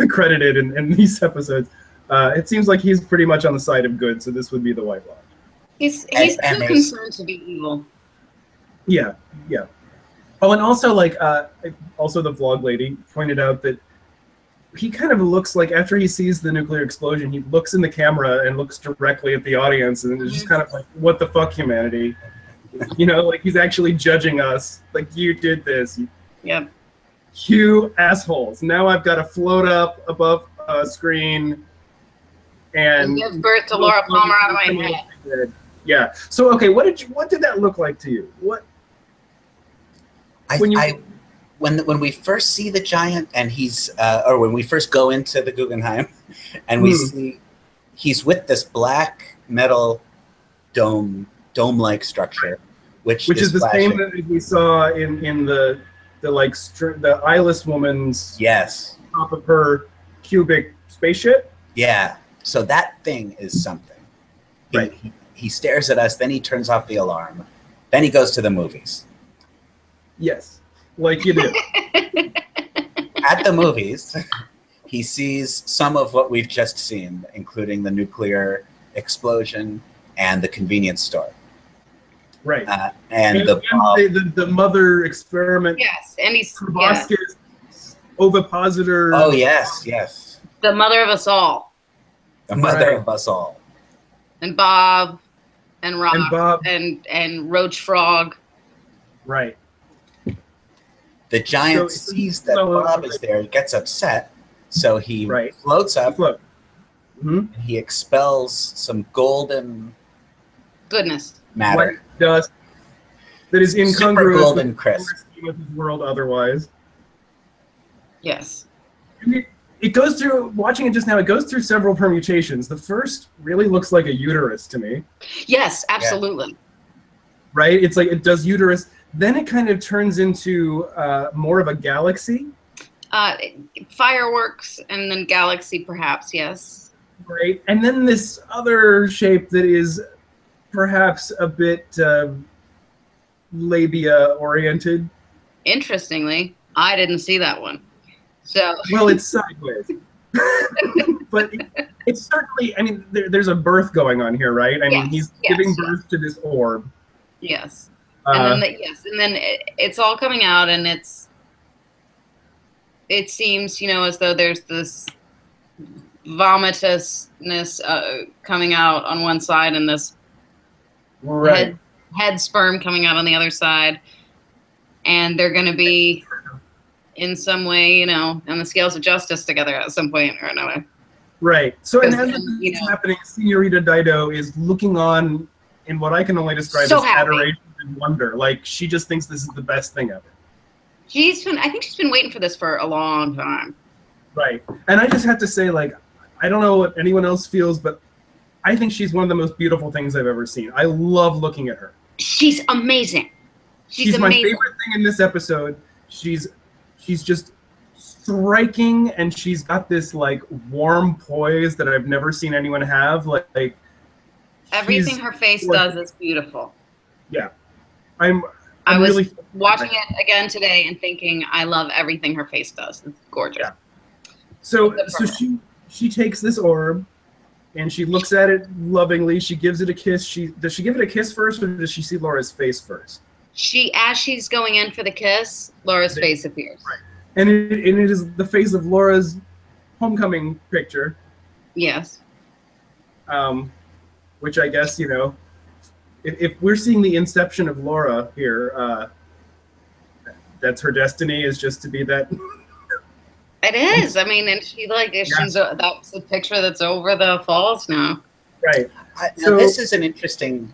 credited in these episodes, it seems like he's pretty much on the side of good. So this would be the White Lodge. He's too concerned to be evil. Yeah. Oh, and also also the vlog lady pointed out that he kind of looks like, after he sees the nuclear explosion, he looks in the camera and looks directly at the audience, and it's just kind of like, what the fuck, humanity? You know, like he's actually judging us. Like, you did this. Yep. You assholes. Now I've got to float up above a screen and give birth to Laura Palmer out of my head. Yeah. So okay, what did that look like to you? What? When we first see the giant and he's or when we first go into the Guggenheim and we see he's with this black metal dome-like structure, which is the flashing. same that we saw in the eyeless woman's top of her cubic spaceship. Yeah. So that thing is something. Right. He stares at us, then he turns off the alarm, then he goes to the movies. Yes, like you do. At the movies, he sees some of what we've just seen, including the nuclear explosion and the convenience store. Right. And the mother experiment. Yes, and he's proboscis, ovipositor. Oh yes. The mother of us all. The mother of us all. And Bob, and Rock, and Roach Frog. Right. The giant sees that Bob is there, he gets upset, so he floats up, and he expels some golden goodness matter. Dust that is incongruous golden crisp with his world otherwise. Yes. And it goes through, watching it just now, it goes through several permutations. The first really looks like a uterus to me. Yes, absolutely. Right? It's like it does uterus. Then it kind of turns into more of a galaxy. Fireworks and then galaxy, perhaps, yes. Right. And then this other shape that is perhaps a bit labia-oriented. Interestingly, I didn't see that one. So well, it's sideways. But it's certainly, I mean, there's a birth going on here, right? I mean, he's giving birth to this orb. Yes. And then, it's all coming out, and it seems, you know, as though there's this vomitousness coming out on one side, and this head sperm coming out on the other side, and they're going to be in some way, you know, on the scales of justice together at some point or another. Right. So, and as this is happening, Senorita Dido is looking on in what I can only describe as adoration and wonder. Like, she just thinks this is the best thing ever. I think she's been waiting for this for a long time. Right. And I just have to say, like, I don't know what anyone else feels, but I think she's one of the most beautiful things I've ever seen. I love looking at her. She's amazing. She's amazing. My favorite thing in this episode. She's just striking, and she's got this like warm poise that I've never seen anyone have. Like everything her face does is beautiful. Yeah. I was really watching it again today and thinking, I love everything her face does. It's gorgeous. Yeah. So she takes this orb and she looks at it lovingly. She gives it a kiss. Does she give it a kiss first, or does she see Laura's face first? As she's going in for the kiss, Laura's face appears. Right. And it is the face of Laura's homecoming picture. Yes. Which I guess, you know, if we're seeing the inception of Laura here, that's her destiny, is just to be that. It is. I mean, and she's that's the picture that's over the falls now. Right. Now this is an interesting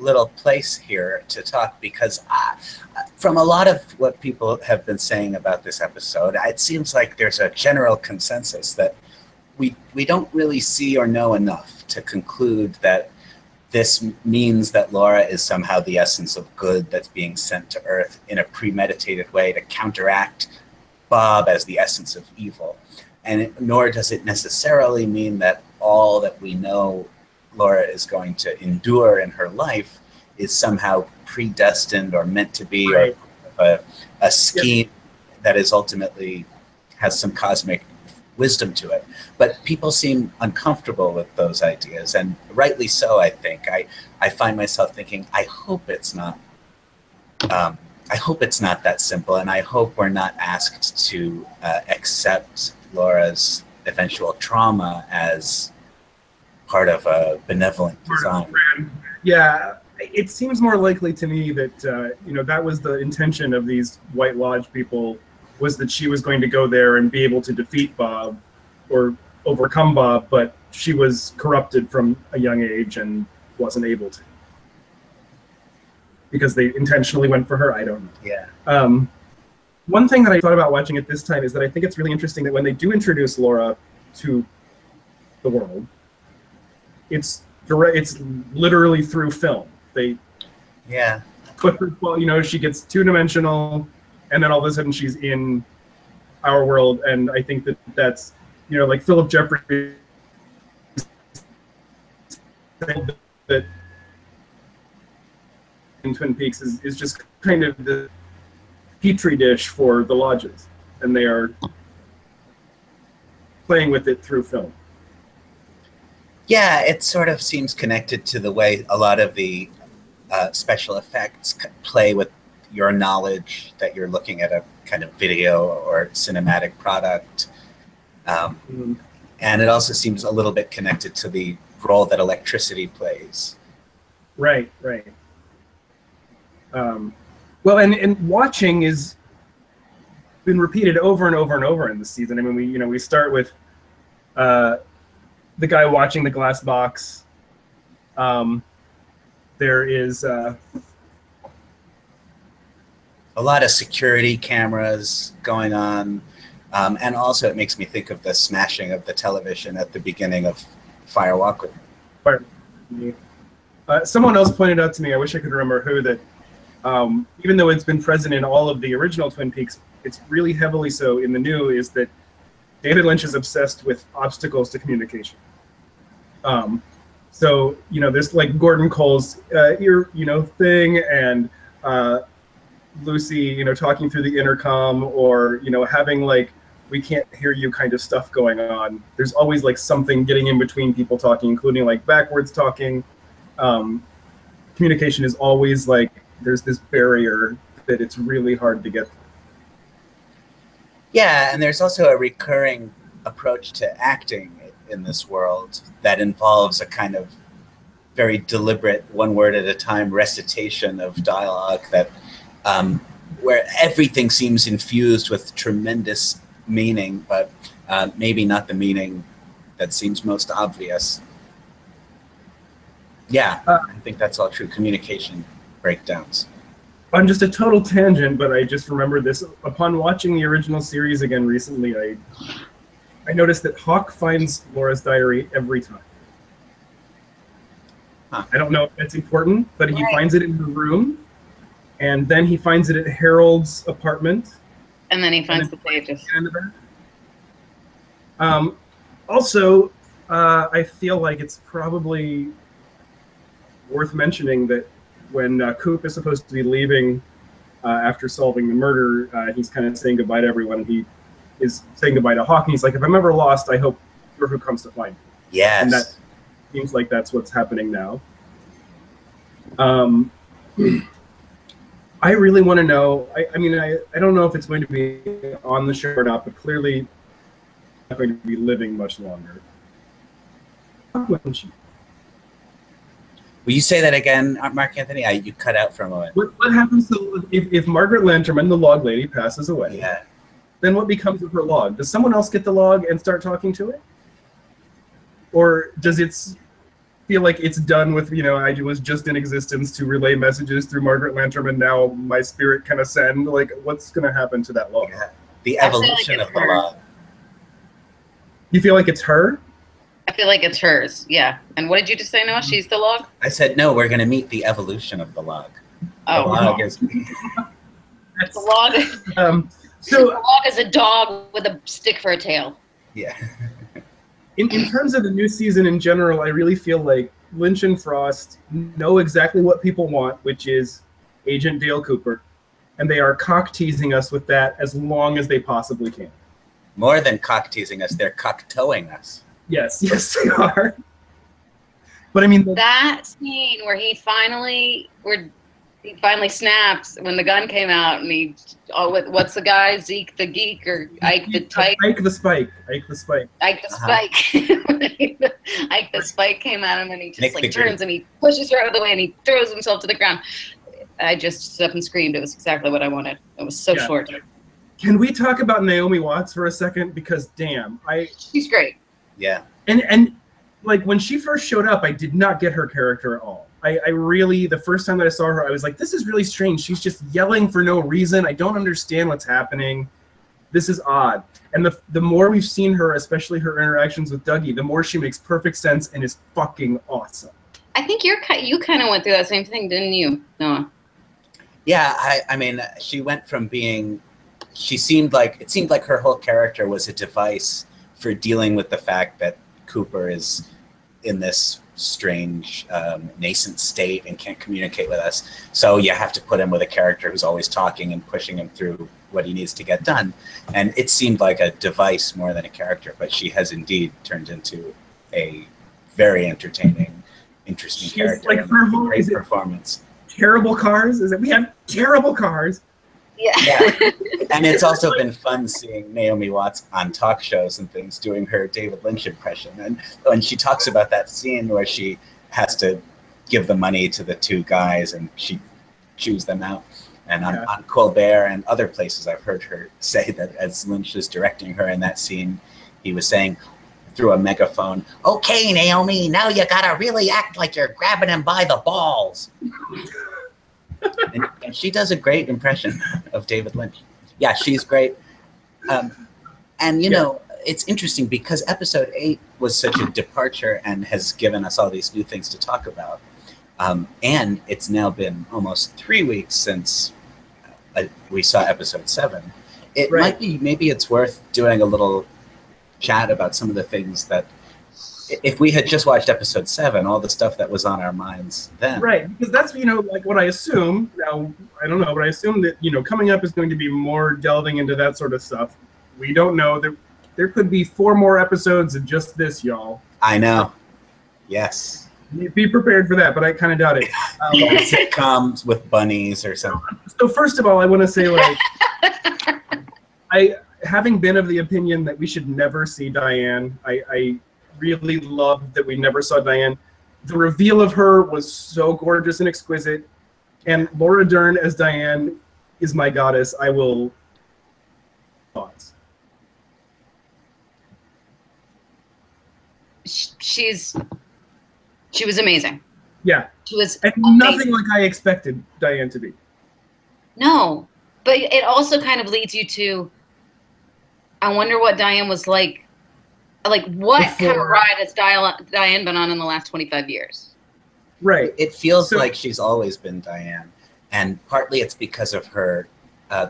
little place here to talk, because from a lot of what people have been saying about this episode, it seems like there's a general consensus that we don't really see or know enough to conclude that this means that Laura is somehow the essence of good that's being sent to Earth in a premeditated way to counteract Bob as the essence of evil. And nor does it necessarily mean that all that we know Laura is going to endure in her life is somehow predestined or meant to be, or a scheme that is ultimately has some cosmic wisdom to it. But people seem uncomfortable with those ideas, and rightly so, I think. I find myself thinking, I hope it's not that simple, and I hope we're not asked to accept Laura's eventual trauma as part of a benevolent design. Yeah, it seems more likely to me that you know, that was the intention of these White Lodge people, was that she was going to go there and be able to defeat Bob or overcome Bob, but she was corrupted from a young age and wasn't able to. Because they intentionally went for her, I don't know. Yeah. One thing that I thought about watching it this time is that I think it's really interesting that when they do introduce Laura to the world, it's literally through film. They put her, well, you know, she gets two-dimensional, and then all of a sudden she's in our world, and I think that's, you know, like Philip Jeffries said that in Twin Peaks is just kind of the petri dish for the lodges, and they are playing with it through film. Yeah, it sort of seems connected to the way a lot of the special effects play with your knowledge that you're looking at a kind of video or cinematic product. And it also seems a little bit connected to the role that electricity plays. Right, right. Well, and watching is been repeated over and over and over in the season. I mean, we start with the guy watching the glass box. There is a lot of security cameras going on. And also it makes me think of the smashing of the television at the beginning of Fire Walk With Me. Someone else pointed out to me, I wish I could remember who, that even though it's been present in all of the original Twin Peaks, it's really heavily so in the new, is that David Lynch is obsessed with obstacles to communication. So, you know, there's like Gordon Cole's ear, you know, thing, and Lucy, you know, talking through the intercom, or, you know, having like, we can't hear you kind of stuff going on. There's always like something getting in between people talking, including like backwards talking. Communication is always like, there's this barrier that it's really hard to get through. Yeah, and there's also a recurring approach to acting in this world that involves a kind of very deliberate, one word at a time recitation of dialogue that where everything seems infused with tremendous meaning, but maybe not the meaning that seems most obvious. Yeah, I think that's all true. Communication breakdowns. On just a total tangent, but I just remembered this. Upon watching the original series again recently, I noticed that Hawk finds Laura's diary every time. Huh. I don't know if that's important, but he finds it in the room, and then he finds it at Harold's apartment. And then he finds the pages. Also, I feel like it's probably worth mentioning that when Coop is supposed to be leaving after solving the murder, he's kind of saying goodbye to everyone. He is saying goodbye to Hawk, and he's like, if I'm ever lost, I hope you're who comes to find me. Yes. And that seems like that's what's happening now. I really want to know, I mean, I don't know if it's going to be on the show or not, but clearly not going to be living much longer. Will you say that again, Marc-Anthony? You cut out for a moment. What happens to, if Margaret Lanterman, the log lady, passes away? Yeah. Then what becomes of her log? Does someone else get the log and start talking to it? Or does it feel like it's done with, you know, I was just in existence to relay messages through Margaret Lanterman, now my spirit can ascend? Like, what's going to happen to that log? Yeah. The evolution of the log. You feel like it's her? I feel like it's hers, yeah. And what did you just say, Noah? She's the log? I said, no, we're going to meet the evolution of the log. Oh. The log is... The log, so, the log is a dog with a stick for a tail. Yeah. in terms of the new season in general, I really feel like Lynch and Frost know exactly what people want, which is Agent Dale Cooper. And they are cock-teasing us with that as long as they possibly can. More than cock-teasing us, they're cock-toeing us. Yes, they are. But I mean, that scene where he finally snaps when the gun came out, and what's the guy, Zeke the Geek or Ike the Type? Ike the Spike. Ike the Spike. Ike the Spike came at him, and he just like turns and he pushes her out of the way and he throws himself to the ground. I just stood up and screamed. It was exactly what I wanted. It was so short. Can we talk about Naomi Watts for a second? Because damn, she's great. Yeah. And like when she first showed up, I did not get her character at all. I really, the first time that I saw her, I was like, this is really strange. She's just yelling for no reason. I don't understand what's happening. This is odd. And the more we've seen her, especially her interactions with Dougie, the more she makes perfect sense and is fucking awesome. I think you kind of went through that same thing, didn't you, Noah? Yeah, I mean, she went from being, it seemed like her whole character was a device for dealing with the fact that Cooper is in this strange nascent state and can't communicate with us. So you have to put him with a character who's always talking and pushing him through what he needs to get done. And it seemed like a device more than a character, but she has indeed turned into a very entertaining, interesting character. Like her whole, great performance. Terrible cars? Is it we have terrible cars? Yeah. And it's also been fun seeing Naomi Watts on talk shows and things doing her David Lynch impression. And when she talks about that scene where she has to give the money to the two guys and she chews them out. And on Colbert and other places, I've heard her say that as Lynch was directing her in that scene, he was saying through a megaphone, "Okay, Naomi, now you gotta really act like you're grabbing him by the balls." and she does a great impression of David Lynch. Yeah, she's great. And, you know, it's interesting because episode 8 was such a departure and has given us all these new things to talk about. And it's now been almost 3 weeks since we saw episode 7. It might be, maybe it's worth doing a little chat about some of the things that, if we had just watched episode 7, all the stuff that was on our minds then. Right, because that's, you know, like what I assume, now, I don't know, but I assume that, you know, coming up is going to be more delving into that sort of stuff. We don't know. There could be 4 more episodes of just this, y'all. I know. Yes. Be prepared for that, but I kind of doubt it. Sitcoms with bunnies or something. So first of all, I want to say, like, having been of the opinion that we should never see Diane, I really loved that we never saw Diane. The reveal of her was so gorgeous and exquisite, and Laura Dern as Diane is my goddess. I will thoughts. She was amazing. Yeah. She was and amazing. Nothing like I expected Diane to be. No, but it also kind of leads you to, I wonder what Diane was like what kind of ride has Diane been on in the last 25 years? Right. It feels like she's always been Diane. And partly it's because of her,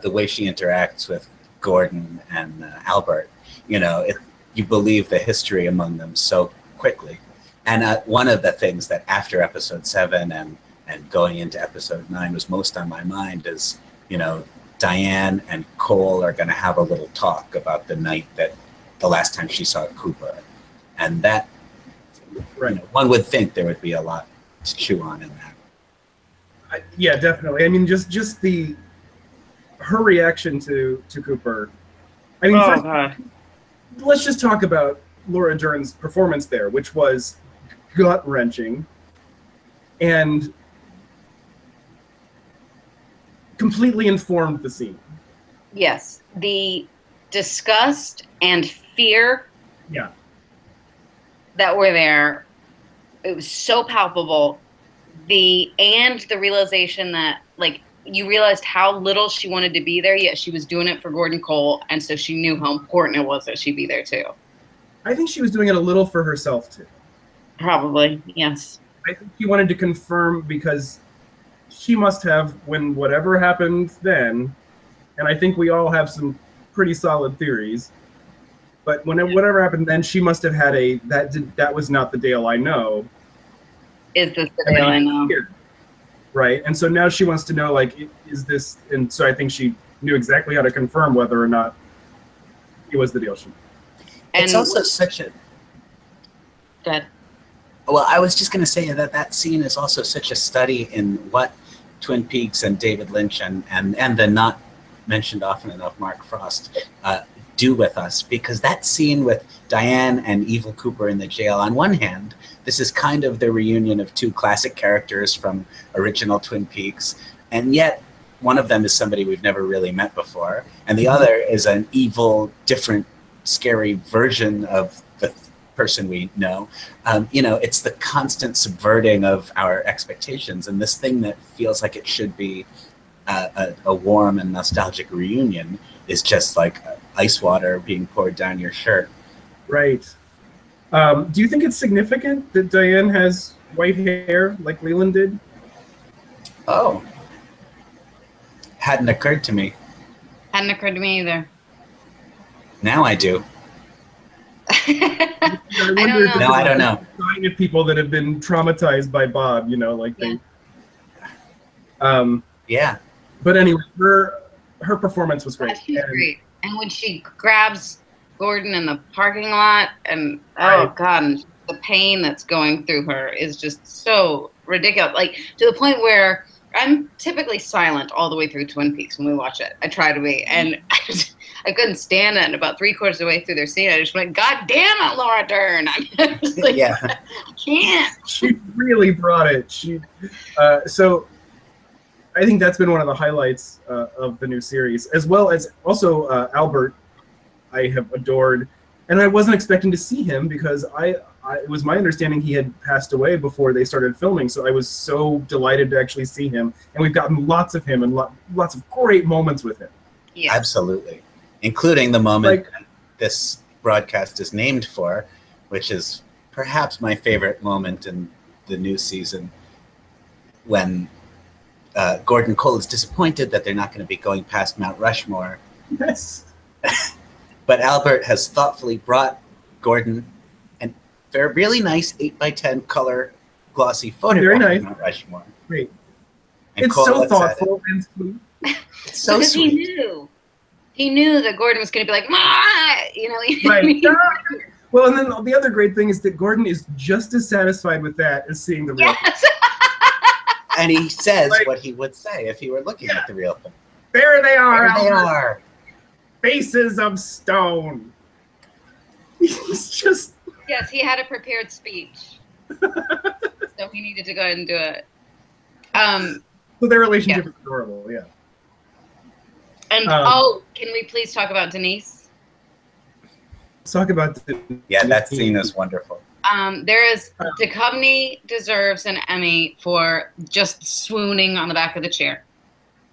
the way she interacts with Gordon and Albert. You know, you believe the history among them so quickly. And one of the things that after episode 7 and going into episode 9 was most on my mind is, you know, Diane and Cole are going to have a little talk about the night that the last time she saw Cooper. And that, you know, one would think there would be a lot to chew on in that. Yeah, definitely. I mean, just her reaction to Cooper. I mean, God. Let's just talk about Laura Dern's performance there, which was gut-wrenching and completely informed the scene. Yes, the disgust and fear that were there, it was so palpable. The realization that, like, you realized how little she wanted to be there, yet she was doing it for Gordon Cole, and so she knew how important it was that she be there too. I think she was doing it a little for herself too. Probably, yes. I think she wanted to confirm, because she must have, when whatever happened then, and I think we all have some pretty solid theories, but whatever happened then, she must have had that was not the Dale I know. Is this the Dale I know? Right, and so now she wants to know, like, is this, and so I think she knew exactly how to confirm whether or not it was the Dale she knew. It's also such a... Good. Well, I was just going to say that scene is also such a study in what Twin Peaks and David Lynch and the not mentioned often enough Mark Frost do with us, because that scene with Diane and Evil Cooper in the jail, on one hand, this is kind of the reunion of 2 classic characters from original Twin Peaks, and yet one of them is somebody we've never really met before, and the other is an evil, different, scary version of the person we know. You know, it's the constant subverting of our expectations, and this thing that feels like it should be a warm and nostalgic reunion is just like ice water being poured down your shirt. Right. Do you think it's significant that Diane has white hair like Leland did? Oh. Hadn't occurred to me. Hadn't occurred to me either. Now I do. I don't know. No, I don't know. Sign of people that have been traumatized by Bob, you know, like they. Yeah. But anyway, her performance was great. She was great. And when she grabs Gordon in the parking lot, and oh God, and the pain that's going through her is just so ridiculous. Like, to the point where I'm typically silent all the way through Twin Peaks when we watch it. I try to be, and I couldn't stand it. And about 3/4 of the way through their scene, I just went, "God damn it, Laura Dern!" I mean, like, yeah, I can't. She really brought it. So I think that's been one of the highlights of the new series, as well as also Albert. I have adored, and I wasn't expecting to see him because it was my understanding he had passed away before they started filming. So I was so delighted to actually see him, and we've gotten lots of him and lots of great moments with him. Yeah, absolutely, including the moment this broadcast is named for, which is perhaps my favorite moment in the new season, when Gordon Cole is disappointed that they're not going to be going past Mount Rushmore. Yes. But Albert has thoughtfully brought Gordon a really nice 8x10 color glossy photograph of Mount Rushmore. Great. And it's Cole so thoughtful and sweet. It's so because sweet. He knew that Gordon was going to be like, "Ma!" You know. Right. Well, and then the other great thing is that Gordon is just as satisfied with that as seeing the real thing. And he says what he would say if he were looking at the real thing. There they are. There they are. Faces of stone. He's just... Yes, he had a prepared speech. So he needed to go ahead and do it. So their relationship is adorable, yeah. And, can we please talk about Denise? Let's talk about... Yeah, that scene is wonderful. Duchovny deserves an Emmy for just swooning on the back of the chair.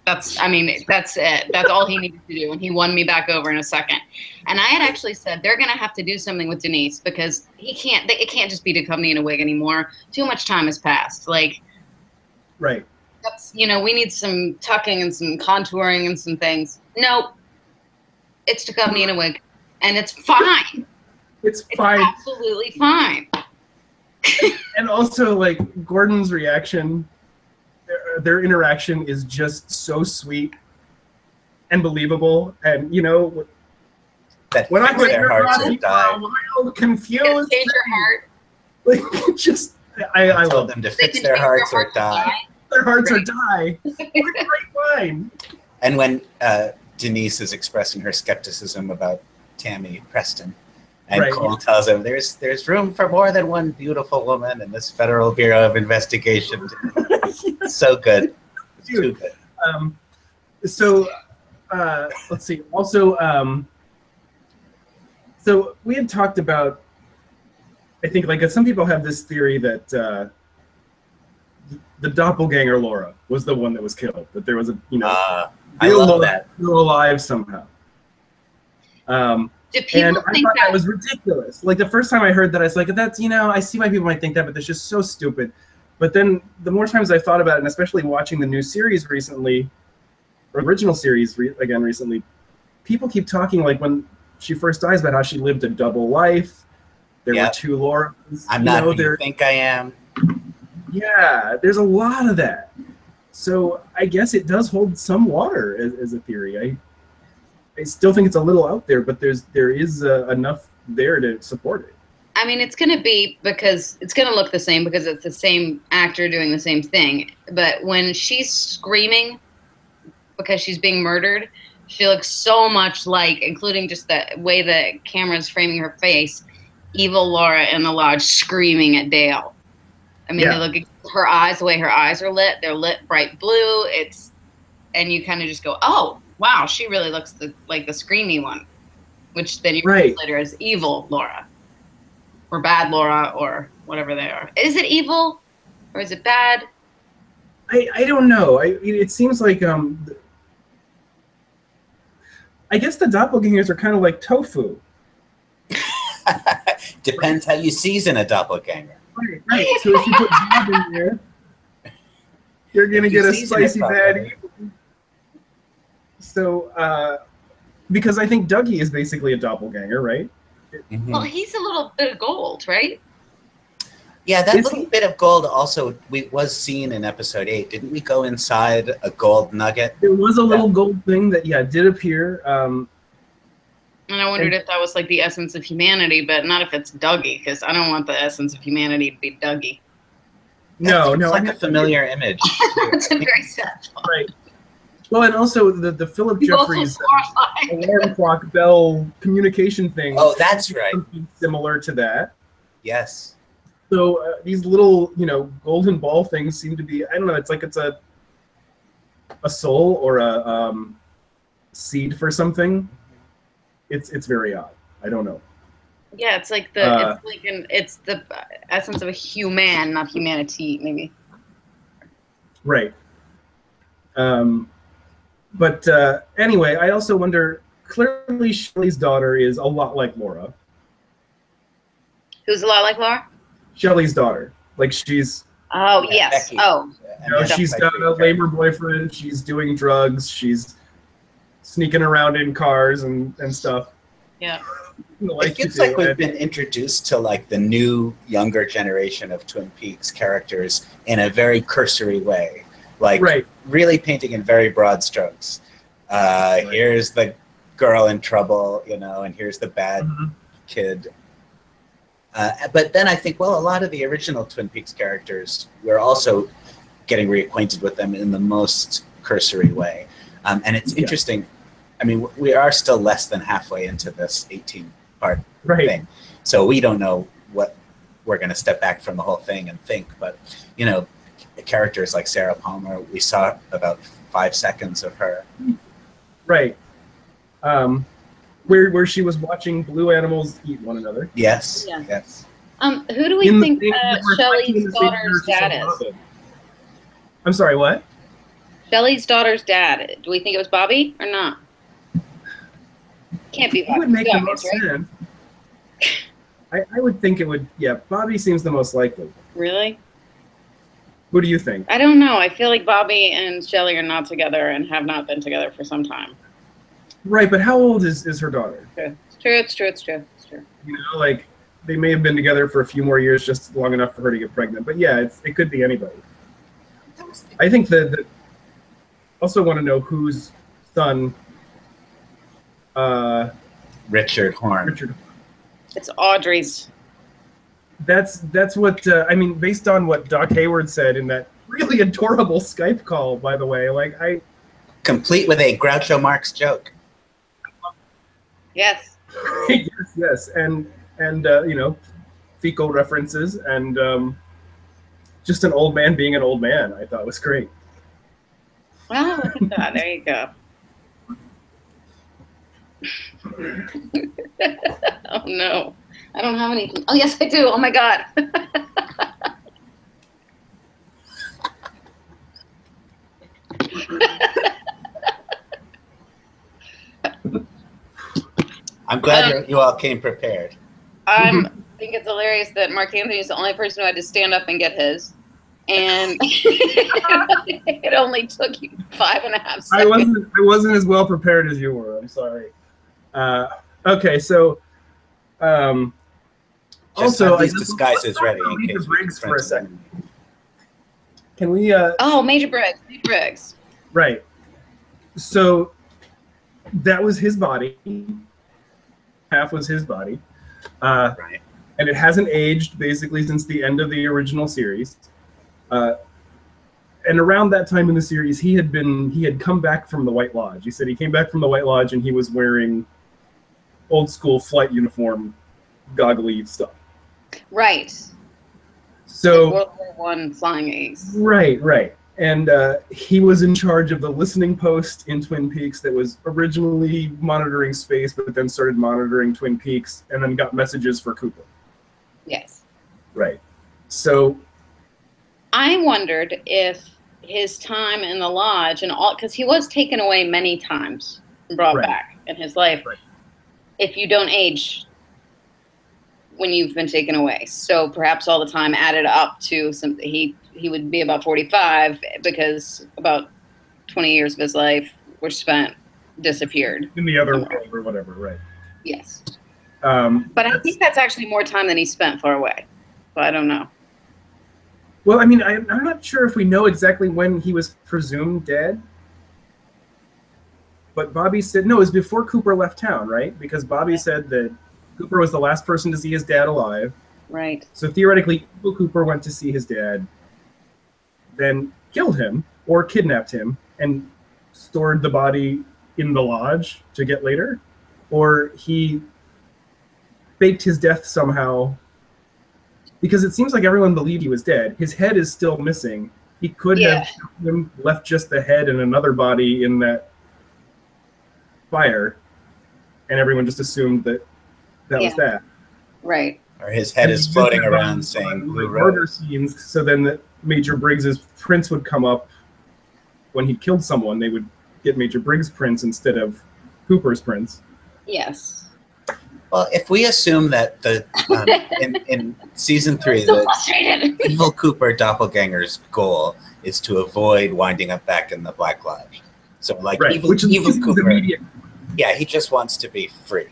That's it. That's all he needed to do, and he won me back over in a second. And I had actually said they're going to have to do something with Denise because it can't just be Duchovny in a wig anymore. Too much time has passed. Like, right. That's, we need some tucking and some contouring and some things. Nope. It's Duchovny in a wig, and it's fine. It's fine. Absolutely fine. And also, like, Gordon's reaction, their interaction is just so sweet and believable. And, that when I heard their hearts are dying. Wild, confused. Change your heart. Like, just, I love them to fix their hearts or die. Their hearts are die. What a great line. And when Denise is expressing her skepticism about Tammy Preston, and Cole tells him there's room for more than one beautiful woman in this Federal Bureau of Investigation. It's so good. It's too good. Let's see. Also, so we had talked about, I think, like, some people have this theory that the doppelganger Laura was the one that was killed. That there was a, I love that. Still alive somehow. And I thought that was ridiculous. Like, the first time I heard that, I was like, that's, I see why people might think that, but that's just so stupid. But then the more times I thought about it, and especially watching the new series recently, or original series again recently, people keep talking, like, when she first dies, about how she lived a double life. There were two Lauras. I'm not who you think I am. Yeah, there's a lot of that. So I guess it does hold some water as a theory. I still think it's a little out there, but there is enough there to support it. I mean, it's going to be because it's going to look the same because it's the same actor doing the same thing. But when she's screaming because she's being murdered, she looks so much like, including just the way the camera's framing her face, evil Laura in the lodge screaming at Dale. I mean, they look, her eyes, the way her eyes are lit, they're lit bright blue. And you kind of just go, oh, wow, she really looks like the screamy one, which then you realize later as evil Laura, or bad Laura, or whatever they are. Is it evil, or is it bad? I don't know. It seems like I guess the doppelgangers are kind of like tofu. Depends how you season a doppelganger. Right. So if you put Bob in there, you're gonna get a spicy bad evil. So, because I think Dougie is basically a doppelganger, right? Mm-hmm. Well, he's a little bit of gold, right? Yeah, that little bit of gold also was seen in episode 8. Didn't we go inside a gold nugget? There was a little gold thing that, did appear. And I wondered if that was like the essence of humanity, but not if it's Dougie, because I don't want the essence of humanity to be Dougie. No, it's like a familiar image. It's a very sad thought. Right. Well, and also the Philip Jeffries alarm clock bell communication thing. Oh, that's right. Something similar to that. Yes. So these little, golden ball things seem to be, I don't know, it's like it's a soul or a seed for something. It's very odd. I don't know. Yeah, it's like it's the essence of a human, not humanity, maybe. Right. But anyway, I also wonder, clearly Shelley's daughter is a lot like Laura. Who's a lot like Laura? Shelley's daughter. Like she's... Oh, yes. Becky. Oh. You know, she's got a labor boyfriend. She's doing drugs. She's sneaking around in cars and stuff. Yeah. Like it feels like we've been introduced to like the new younger generation of Twin Peaks characters in a very cursory way, like really painting in very broad strokes. Here's the girl in trouble, you know, and here's the bad kid. But then I think, well, a lot of the original Twin Peaks characters, we're also getting reacquainted with them in the most cursory way. And it's interesting. I mean, we are still less than halfway into this 18-part thing. So we don't know what we're going to step back from the whole thing and think. But, you know, characters like Sarah Palmer, we saw about 5 seconds of her. Right. Where she was watching blue animals eat one another. Yes. Yeah. Yes. Who do we think Shelley's daughter's dad is? I'm sorry, what? Shelley's daughter's dad. Do we think it was Bobby or not? Can't be Bobby. It would make the most sense. I would think it would, yeah, Bobby seems the most likely. Really? Who do you think? I don't know. I feel like Bobby and Shelley are not together and have not been together for some time. Right, but how old is her daughter? It's true. You know, like, they may have been together for a few more years, just long enough for her to get pregnant. But yeah, it could be anybody. I think that also want to know whose son. Richard Horn. It's Audrey's. That's what I mean. Based on what Doc Hayward said in that really adorable Skype call, by the way, like complete with a Groucho Marx joke. Yes. yes, and you know, fecal references and just an old man being an old man. I thought was great. Wow, look at that. There you go. Oh no, I don't have anything. Oh yes, I do. Oh my god. I'm glad you all came prepared. I think it's hilarious that Marc-Anthony is the only person who had to stand up and get his. And it only took you 5.5 seconds. I wasn't as well prepared as you were. I'm sorry. Okay, so also these disguises ready in case Briggs for a second. Can we? Oh, Major Briggs. Major Briggs. Right. So that was his body. Half was his body. Right. And it hasn't aged basically since the end of the original series. And around that time in the series, he had come back from the White Lodge. He said he came back from the White Lodge and he was wearing old school flight uniform, goggly stuff. Right. So World War I flying ace. Right. And he was in charge of the listening post in Twin Peaks that was originally monitoring space, but then started monitoring Twin Peaks, and then got messages for Cooper. Yes. Right. So I wondered if his time in the lodge and all, because he was taken away many times and brought back in his life. Right. If you don't age when you've been taken away, so perhaps all the time added up to some. He would be about 45 because about 20 years of his life were spent disappeared in the other world or whatever. Right. Yes. But I think that's actually more time than he spent far away. But I don't know. Well, I mean, I'm not sure if we know exactly when he was presumed dead. But Bobby said, no, it was before Cooper left town, right? Because Bobby said that Cooper was the last person to see his dad alive. Right. So theoretically, Cooper went to see his dad, then killed him or kidnapped him and stored the body in the lodge to get later. Or he faked his death somehow. Because it seems like everyone believed he was dead. His head is still missing. He could have left just the head and another body in that fire, and everyone just assumed that was that. Right. Or his head is floating around saying Blue Road. Murder scenes, so then the Major Briggs's prints would come up when he killed someone. They would get Major Briggs' prints instead of Cooper's prints. Yes. Well, if we assume that the in season 3, so the frustrated. evil Cooper doppelganger's goal is to avoid winding up back in the Black Lodge. So, like, Right, evil which is Cooper, immediate. yeah, he just wants to be free.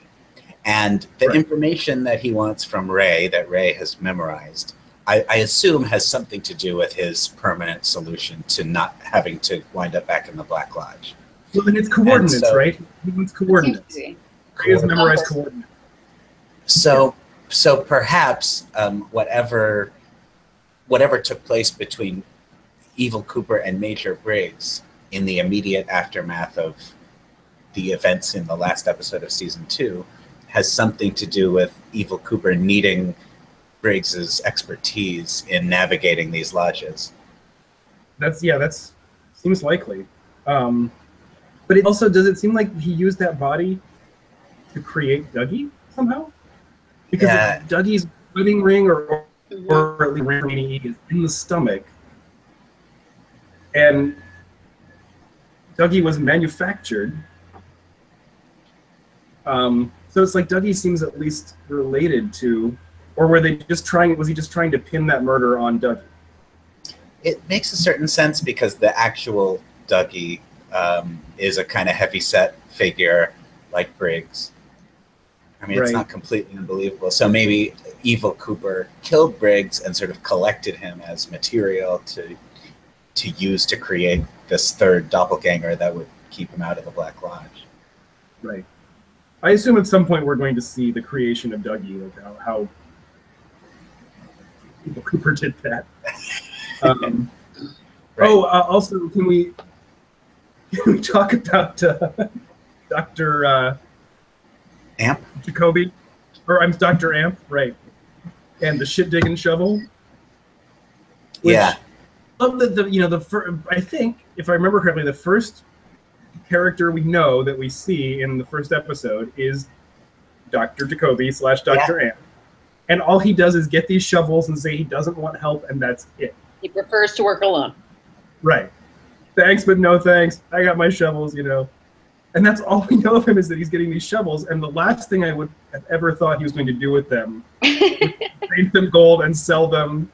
And the information that he wants from Ray, that Ray has memorized, I assume has something to do with his permanent solution to not having to wind up back in the Black Lodge. Well, then it's coordinates, right? He wants coordinates. He has memorized coordinates. So perhaps whatever took place between Evil Cooper and Major Briggs in the immediate aftermath of the events in the last episode of season 2 has something to do with Evil Cooper needing Briggs's expertise in navigating these lodges. That's seems likely. But it also, does it seem like he used that body to create Dougie somehow? Because Dougie's wedding ring or at least ring is in the stomach, and Dougie was manufactured. So it's like Dougie seems at least related to, or were they just trying? Was he just trying to pin that murder on Dougie? It makes a certain sense because the actual Dougie is a kind of heavy-set figure like Briggs. I mean, it's not completely unbelievable. So maybe Evil Cooper killed Briggs and sort of collected him as material to use to create this third doppelganger that would keep him out of the Black Lodge. Right. I assume at some point we're going to see the creation of Dougie, like how Evil Cooper did that. Also, can we talk about Dr. Amp? Jacoby? Or I'm Dr. Amp, right. And the shit digging shovel. Yeah. I love that I think, if I remember correctly, the first character we know that we see in the first episode is Dr. Jacoby / Dr. Amp. And all he does is get these shovels and say he doesn't want help, and that's it. He prefers to work alone. Right. Thanks, but no thanks. I got my shovels, And that's all we know of him, is that he's getting these shovels, and the last thing I would have ever thought he was going to do with them was paint them gold and sell them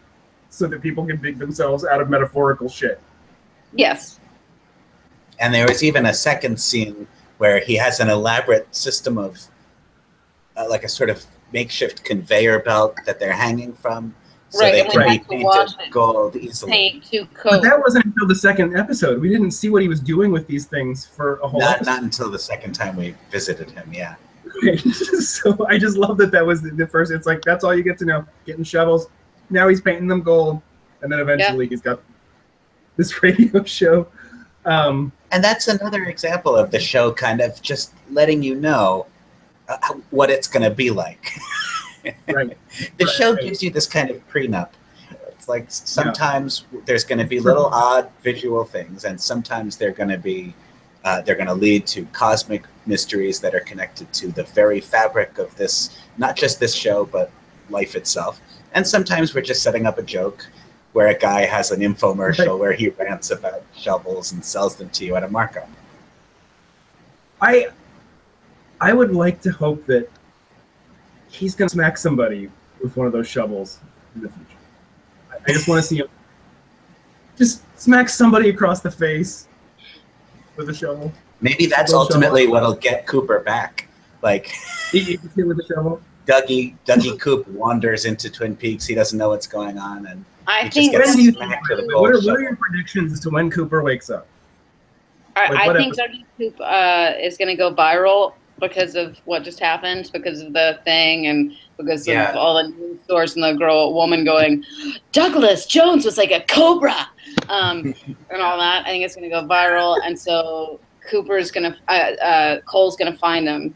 so that people can dig themselves out of metaphorical shit. Yes. And there was even a second scene where he has an elaborate system of like a sort of makeshift conveyor belt that they're hanging from, so they can be painted gold easily. But that wasn't until the second episode. We didn't see what he was doing with these things for a whole episode. Not until the second time we visited him, yeah. So I just love that was the first. It's like, that's all you get to know. Getting shovels. Now he's painting them gold. And then eventually he's got this radio show. And that's another example of the show kind of just letting you know what it's going to be like. Right. The show gives you this kind of prenup. It's like sometimes there's going to be little odd visual things, and sometimes they're going to lead to cosmic mysteries that are connected to the very fabric of this, not just this show, but life itself. And sometimes we're just setting up a joke where a guy has an infomercial where he rants about shovels and sells them to you at a markup. I would like to hope that he's going to smack somebody with one of those shovels in the future. I just want to see him just smack somebody across the face with a shovel. Maybe that's ultimately what'll get Cooper back. Like, he hit with a shovel. Dougie Coop wanders into Twin Peaks. He doesn't know what's going on, and I think. What are your predictions as to when Cooper wakes up? I think Dougie Coop is going to go viral because of what just happened, because of the thing, and because of all the news source and the woman going, Douglas Jones was like a cobra, and all that. I think it's going to go viral, and so Cole's going to find him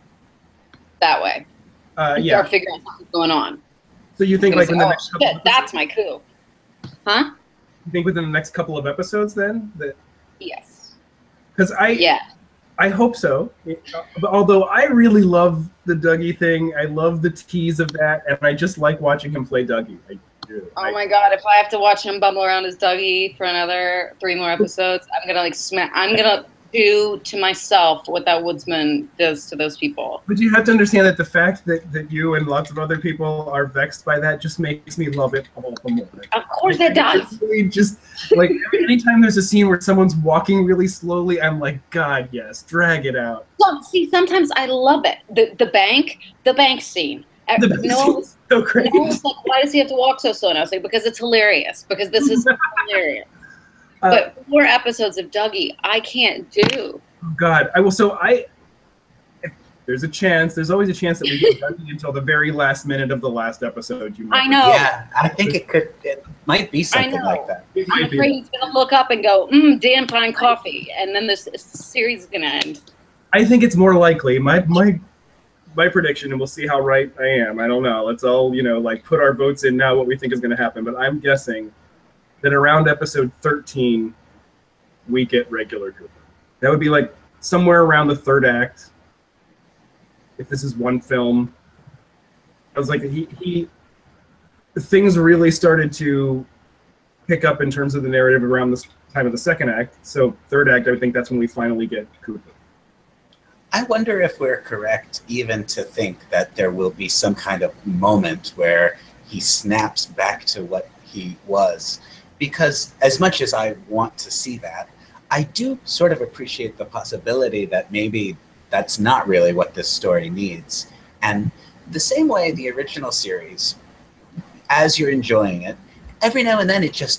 that way. Start figuring out what's going on. So you think, like, in the next couple of episodes, that's my coup. Huh? You think within the next couple of episodes, then? Yes. Because I hope so. Although I really love the Dougie thing. I love the tease of that, and I just like watching him play Dougie. I do. Oh my God, if I have to watch him bumble around as Dougie for another 3 more episodes, I'm gonna like smack. I'm gonna do to myself what that woodsman does to those people. But you have to understand that the fact that you and lots of other people are vexed by that just makes me love it all the more. Of course it does. Really just like anytime there's a scene where someone's walking really slowly, I'm like, God, yes, drag it out. Well, see, sometimes I love it. The bank scene. No, so great. No one's like, why does he have to walk so slow? And I was like, because it's hilarious. Because this is hilarious. But 4 episodes of Dougie, I can't do. God, I will. So there's a chance. There's always a chance that we get Dougie until the very last minute of the last episode. I know. Yeah, I think it might be something like that. I'm afraid he's gonna look up and go, damn fine coffee, and then this series is gonna end. I think it's more likely. My prediction, and we'll see how right I am. I don't know. Let's all like put our votes in now. What we think is going to happen, but I'm guessing that around episode 13, we get regular Cooper. That would be like somewhere around the 3rd act. If this is one film, I was like, things really started to pick up in terms of the narrative around this time of the 2nd act. So 3rd act, I would think that's when we finally get Cooper. I wonder if we're correct even to think that there will be some kind of moment where he snaps back to what he was. Because as much as I want to see that, I do sort of appreciate the possibility that maybe that's not really what this story needs. And the same way the original series, as you're enjoying it, every now and then it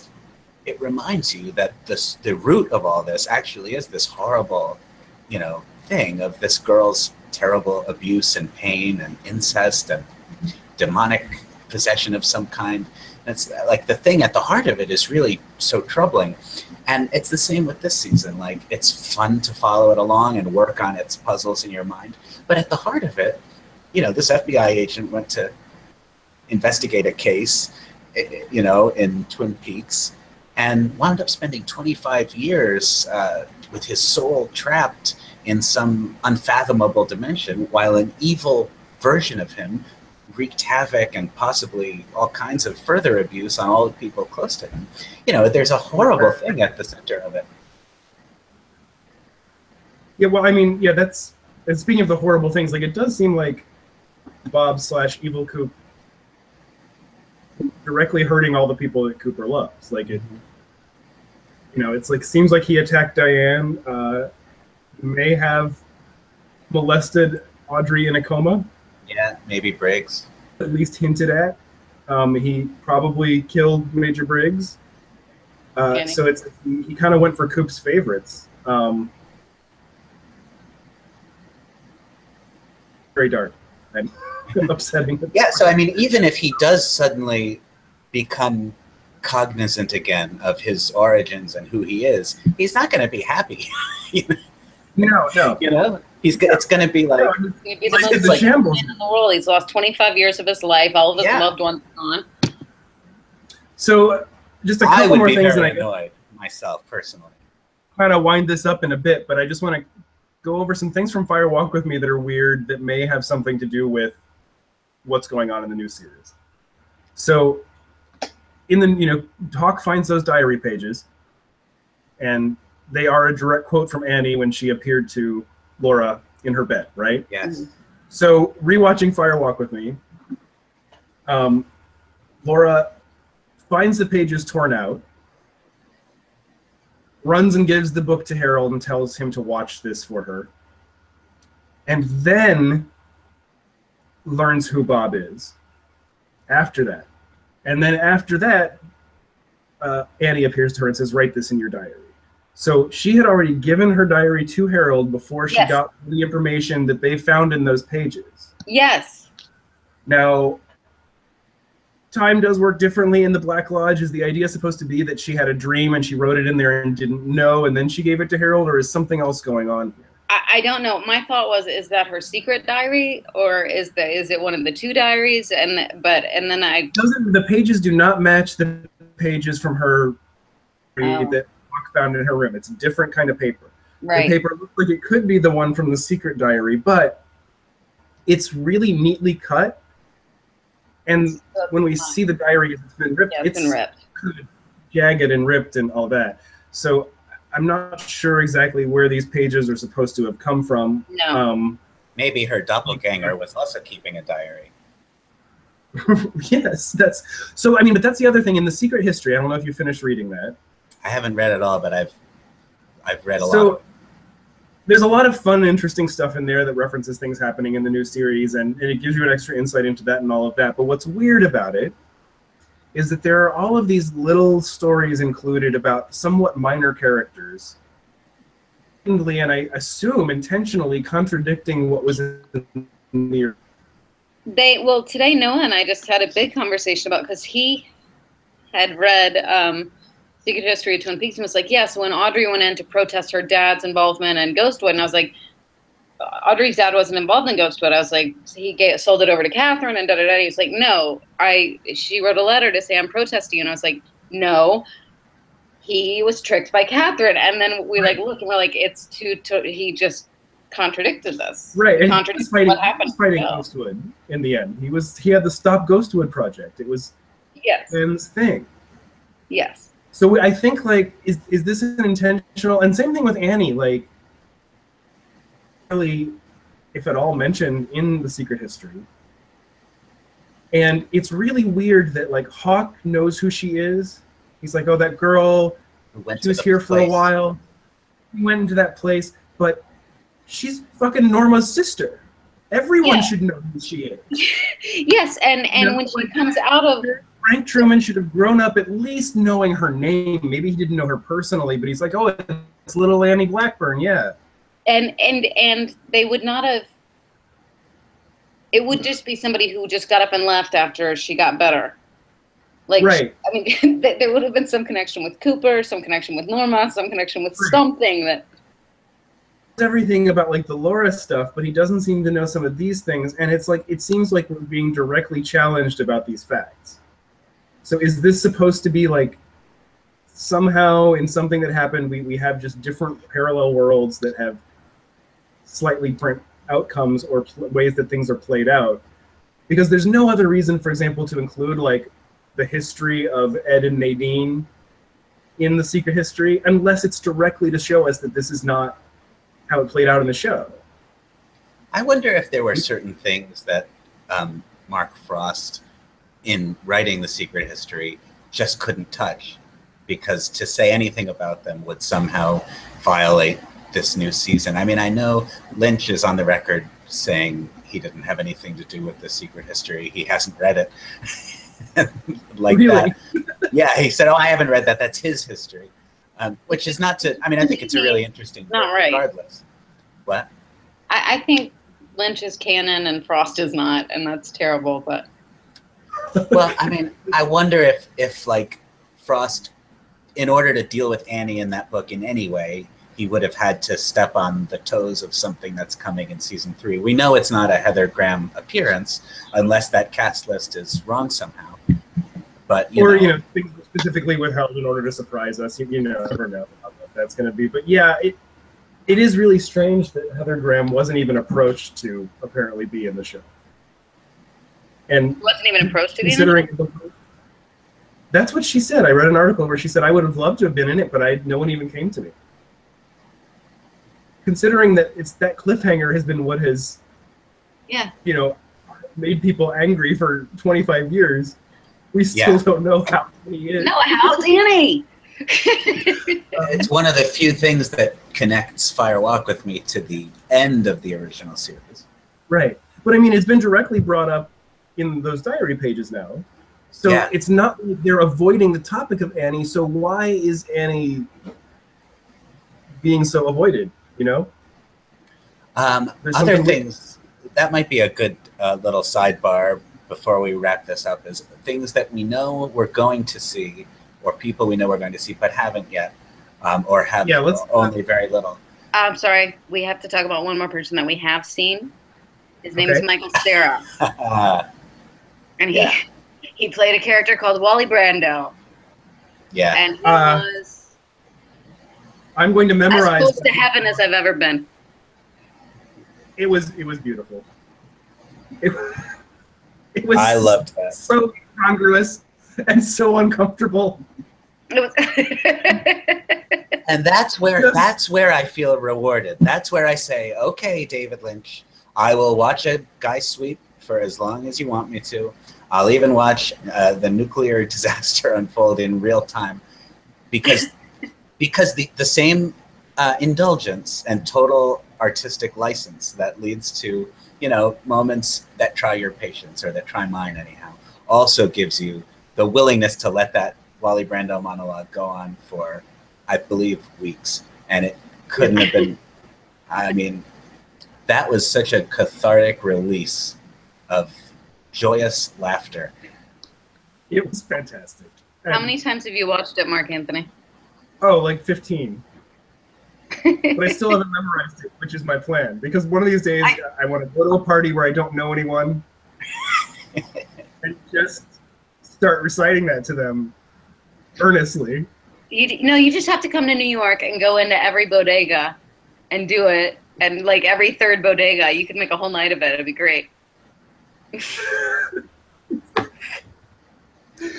reminds you that the root of all this actually is this horrible, thing of this girl's terrible abuse and pain and incest and demonic possession of some kind. It's like the thing at the heart of it is really so troubling. And it's the same with this season. Like, it's fun to follow it along and work on its puzzles in your mind. But at the heart of it, this FBI agent went to investigate a case, in Twin Peaks and wound up spending 25 years with his soul trapped in some unfathomable dimension, while an evil version of him wreaked havoc and possibly all kinds of further abuse on all the people close to him. There's a horrible thing at the center of it. Yeah, well, I mean, yeah, that's, and speaking of the horrible things, like, it does seem like Bob/Evil Coop directly hurting all the people that Cooper loves. Like, it, it's like, seems like he attacked Diane, may have molested Audrey in a coma. Yeah, maybe Briggs. At least hinted at. He probably killed Major Briggs. So he kind of went for Coop's favorites. Very dark and upsetting. Yeah, so I mean, even if he does suddenly become cognizant again of his origins and who he is, he's not going to be happy. No. It's going to be like, he'd be the most shambles in the world. He's lost 25 years of his life. All of his loved ones gone. So, just a couple more things, and I annoyed myself personally. Kind of wind this up in a bit, but I just want to go over some things from Fire Walk with Me that are weird that may have something to do with what's going on in the new series. So, in the Hawk finds those diary pages, and they are a direct quote from Annie when she appeared to Laura in her bed, right? Yes. So, rewatching Fire Walk with Me, Laura finds the pages torn out, runs and gives the book to Harold and tells him to watch this for her, and then learns who Bob is after that. And then after that, Annie appears to her and says, write this in your diary. So she had already given her diary to Harold before she got the information that they found in those pages. Yes. Now, time does work differently in the Black Lodge. Is the idea supposed to be that she had a dream and she wrote it in there and didn't know, and then she gave it to Harold, or is something else going on here? I don't know. My thought was, is that her secret diary, or is it one of the 2 diaries? And then I doesn't, the pages do not match the pages from her that Hawk found in her room. It's a different kind of paper. Right. The paper looks like it could be the one from the secret diary, but it's really neatly cut. And when we see the diary, it's been ripped. Yeah, it's been ripped. Jagged and ripped and all that. So I'm not sure exactly where these pages are supposed to have come from. No. Maybe her doppelganger was also keeping a diary. Yes, that's so. I mean, but that's the other thing in the Secret History. I don't know if you finished reading that. I haven't read it all, but I've read a lot. So there's a lot of fun, interesting stuff in there that references things happening in the new series, and it gives you an extra insight into that and all of that. But what's weird about it is that there are all of these little stories included about somewhat minor characters, and I assume intentionally contradicting what was in the. Today Noah and I just had a big conversation about, because he had read Secret History of Twin Peaks and was like, yeah, so when Audrey went in to protest her dad's involvement in Ghostwood, and I was like, Audrey's dad wasn't involved in Ghostwood. I was like, he sold it over to Catherine and da-da-da. He was like, no, she wrote a letter to say I'm protesting. And I was like, no, he was tricked by Catherine. And then we like look and we're like, it's he just contradicted this. Right, and contradicted what happened. He was fighting Ghostwood in the end. He had the Stop Ghostwood project. It was Ben's thing. Yes. So I think, like, is this an intentional? And same thing with Annie. Like, really, if at all, mentioned in the Secret History. And it's really weird that, like, Hawk knows who she is. He's like, oh, that girl, she was here for a while. He went into that place, but she's fucking Norma's sister. Everyone should know who she is. Yes, and when she comes out of... Frank Truman should have grown up at least knowing her name. Maybe he didn't know her personally, but he's like, oh, it's little Annie Blackburn, yeah. And they would not have... It would just be somebody who just got up and left after she got better. Like, right. I mean, there would have been some connection with Cooper, some connection with Norma, some connection with something that... Everything about, like, the Laura stuff, but he doesn't seem to know some of these things, and it's like, it seems like we're being directly challenged about these facts. So is this supposed to be, like, somehow in something that happened, we have just different parallel worlds that have slightly different outcomes or ways that things are played out? Because there's no other reason, for example, to include, like, the history of Ed and Nadine in the Secret History, unless it's directly to show us that this is not how it played out in the show. I wonder if there were certain things that Mark Frost, in writing The Secret History, just couldn't touch, because to say anything about them would somehow violate this new season. I mean, I know Lynch is on the record saying he didn't have anything to do with The Secret History. He hasn't read it. Like really? That. Yeah, he said, oh, I haven't read that. That's his history. Which is not to, I mean, I think it's a really interesting not right. Regardless. What? I think Lynch is canon and Frost is not, and that's terrible, but. Well, I mean, I wonder if like Frost, in order to deal with Annie in that book in any way, he would have had to step on the toes of something that's coming in season 3. We know it's not a Heather Graham appearance unless that cast list is wrong somehow. But you know, things specifically withheld in order to surprise us. You never know how that's going to be. But yeah, it is really strange that Heather Graham wasn't even approached to apparently be in the show. And wasn't even approached to be in the show? That's what she said. I read an article where she said, I would have loved to have been in it, but no one even came to me. Considering that it's that cliffhanger has been what has, made people angry for 25 years, we still don't know how he is. No, how's Annie? It's one of the few things that connects Fire Walk with Me to the end of the original series. Right. But I mean, it's been directly brought up in those diary pages now. So it's not like they're avoiding the topic of Annie. So why is Annie being so avoided? Other things, that might be a good little sidebar before we wrap this up, is things that we know we're going to see, or people we know we're going to see but haven't yet, or have only very little. I'm sorry, we have to talk about one more person that we have seen. His name is Michael Cera. And he played a character called Wally Brando. Yeah. And he was I'm going to memorize as close to heaven as I've ever been. It was beautiful. It was I loved that. So incongruous and so uncomfortable. It was And that's where I feel rewarded. That's where I say, okay, David Lynch, I will watch a guy sweep for as long as you want me to. I'll even watch the nuclear disaster unfold in real time, because the same indulgence and total artistic license that leads to, you know, moments that try your patience, or that try mine anyhow, also gives you the willingness to let that Wally Brando monologue go on for, I believe, weeks. And it couldn't have been, I mean, that was such a cathartic release of joyous laughter. It was fantastic. How many times have you watched it, Marc-Anthony? Oh, like 15. But I still haven't memorized it, which is my plan. Because one of these days, I want to go to a party where I don't know anyone and just start reciting that to them earnestly. You just have to come to New York and go into every bodega and do it. And like every third bodega, you could make a whole night of it. It'd be great.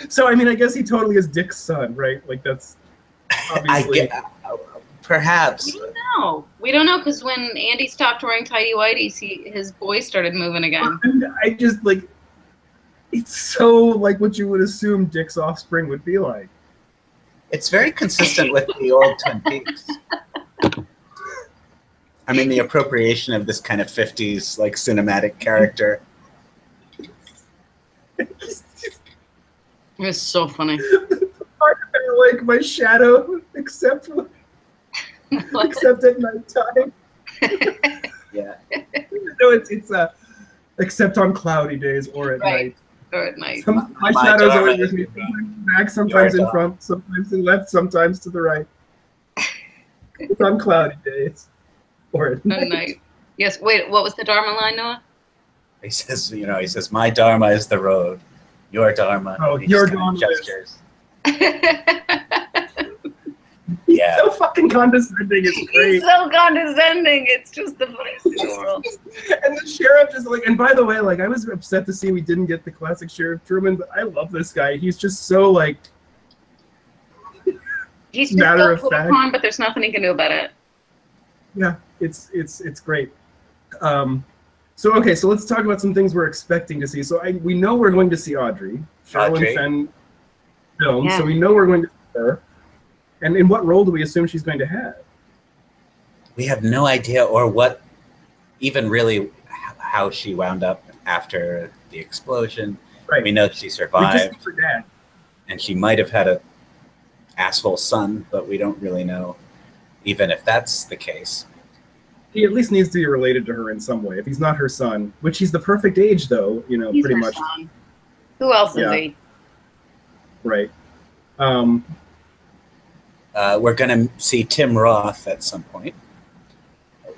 So, I mean, I guess he totally is Dick's son, right? Like, that's obviously... Perhaps. We don't know, because when Andy stopped wearing tighty whities, his voice started moving again. I just, like, it's so like what you would assume Dick's offspring would be like. It's very consistent with the old Twin Peaks. I mean, the appropriation of this kind of 50s, like, cinematic character. It was so funny. Like my shadow, except at nighttime. Yeah. No, it's except on cloudy days or at night. Or at night. My shadows always with me. Back, sometimes in front, sometimes in left, sometimes to the right. It's on cloudy days or at night. Yes. Wait. What was the Dharma line, Noah? He says, my Dharma is the road. Your Dharma. Oh, your Dharma. Gestures. He's so fucking condescending. It's great. He's so condescending. It's just the funniest in the world. And the sheriff is like, and by the way, like, I was upset to see we didn't get the classic Sheriff Truman, but I love this guy. He's just so, like, he's just matter of fact. But there's nothing he can do about it. Yeah, it's great. So let's talk about some things we're expecting to see. So we know we're going to see Audrey, Sherilyn Fenn film. Yeah. So we know we're going to see her. And in what role do we assume she's going to have? We have no idea, or what, even really how she wound up after the explosion. Right. We know she survived, and she might have had a asshole son, but we don't really know, even if that's the case. He at least needs to be related to her in some way. If he's not her son, which he's the perfect age, though, he's pretty much. Son. Who else is he? Right. We're going to see Tim Roth at some point.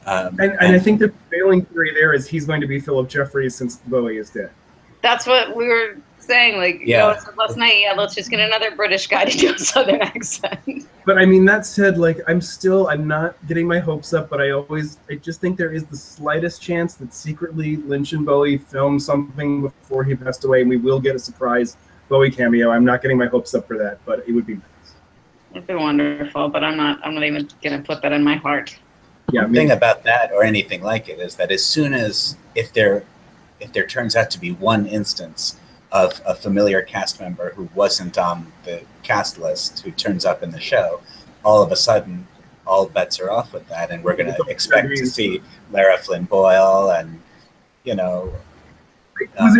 And I think the prevailing theory there is he's going to be Philip Jeffries since Bowie is dead. That's what we were saying. Like, last night, let's just get another British guy to do a Southern accent. But I mean, that said, like, I'm not getting my hopes up, but I just think there is the slightest chance that secretly Lynch and Bowie filmed something before he passed away, and we will get a surprise Bowie cameo. I'm not getting my hopes up for that, but it would be nice. It'd be wonderful, but I'm not even gonna put that in my heart. Yeah, the thing about that or anything like it is that as soon as if there turns out to be one instance of a familiar cast member who wasn't on the cast list who turns up in the show, all of a sudden all bets are off with that, and we're going to expect to see Lara Flynn Boyle and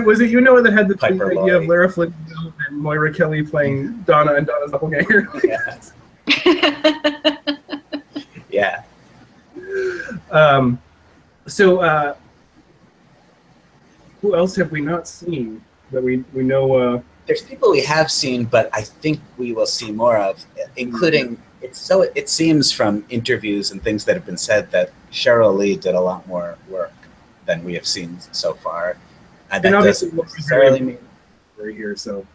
was it that had the Piper idea of Lara Flynn Boyle and Moira Kelly playing Donna and Donna's doppelganger? Yeah. So who else have we not seen that we know? There's people we have seen, but I think we will see more of, including it seems from interviews and things that have been said that Cheryl Lee did a lot more work than we have seen so far. And that doesn't necessarily mean we're here. So,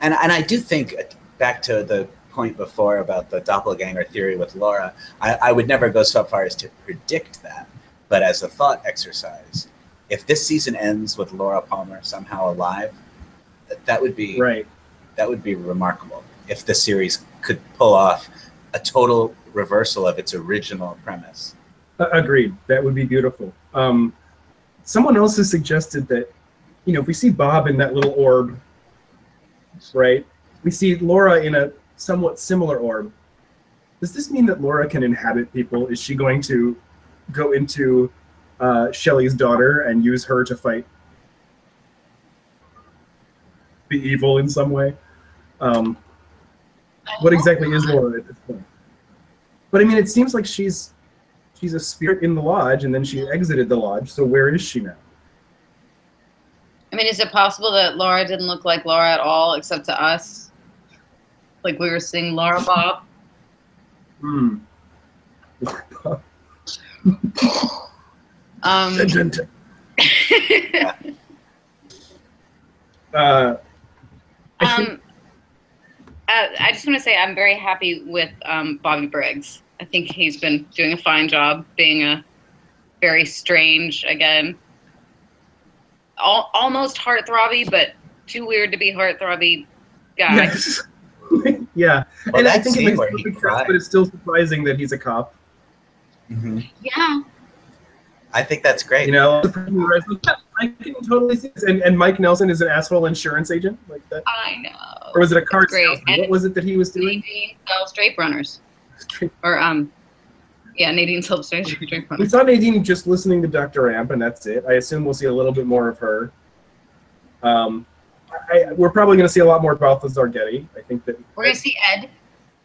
and I do think, back to the point before about the doppelganger theory with Laura, I would never go so far as to predict that, but as a thought exercise, if this season ends with Laura Palmer somehow alive, that would be right. That would be remarkable if the series could pull off a total reversal of its original premise. Agreed. That would be beautiful. Someone else has suggested that, if we see Bob in that little orb, right? We see Laura in a somewhat similar orb. Does this mean that Laura can inhabit people? Is she going to go into Shelley's daughter and use her to fight the evil in some way? What exactly is Laura at this point? But I mean, it seems like she's a spirit in the lodge, and then she exited the lodge. So where is she now? I mean, is it possible that Laura didn't look like Laura at all, except to us? Like we were seeing Laura Bob? Laura Bob. I just want to say I'm very happy with Bobby Briggs. I think he's been doing a fine job being a very strange, again, almost heartthrobby, but too weird to be heartthrobby guy. Yes. Yeah. Well, and I think it makes perfect sense, but it's still surprising that he's a cop. Mm-hmm. Yeah. I think that's great. I can totally see this. And Mike Nelson is an asshole insurance agent like that. I know. Or was it a car salesman? What was it that he was doing? Nadine sells drape runners. Or Nadine sells drape runners. We saw Nadine just listening to Dr. Amp, and that's it. I assume we'll see a little bit more of her. We're probably going to see a lot more Balthazar Getty. I think that we're going to see Ed.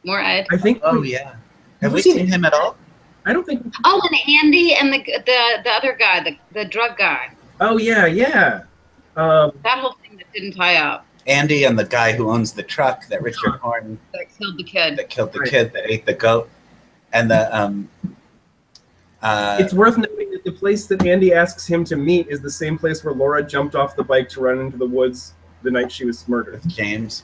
More Ed. I think. Oh yeah. Have we seen him at all? I don't think. Oh, and Andy and the other guy, the drug guy. Oh yeah. That whole thing that didn't tie up. Andy and the guy who owns the truck that Richard Horton that killed the kid. Kid that ate the goat, and the It's worth noting that the place that Andy asks him to meet is the same place where Laura jumped off the bike to run into the woods the night she was murdered. With James.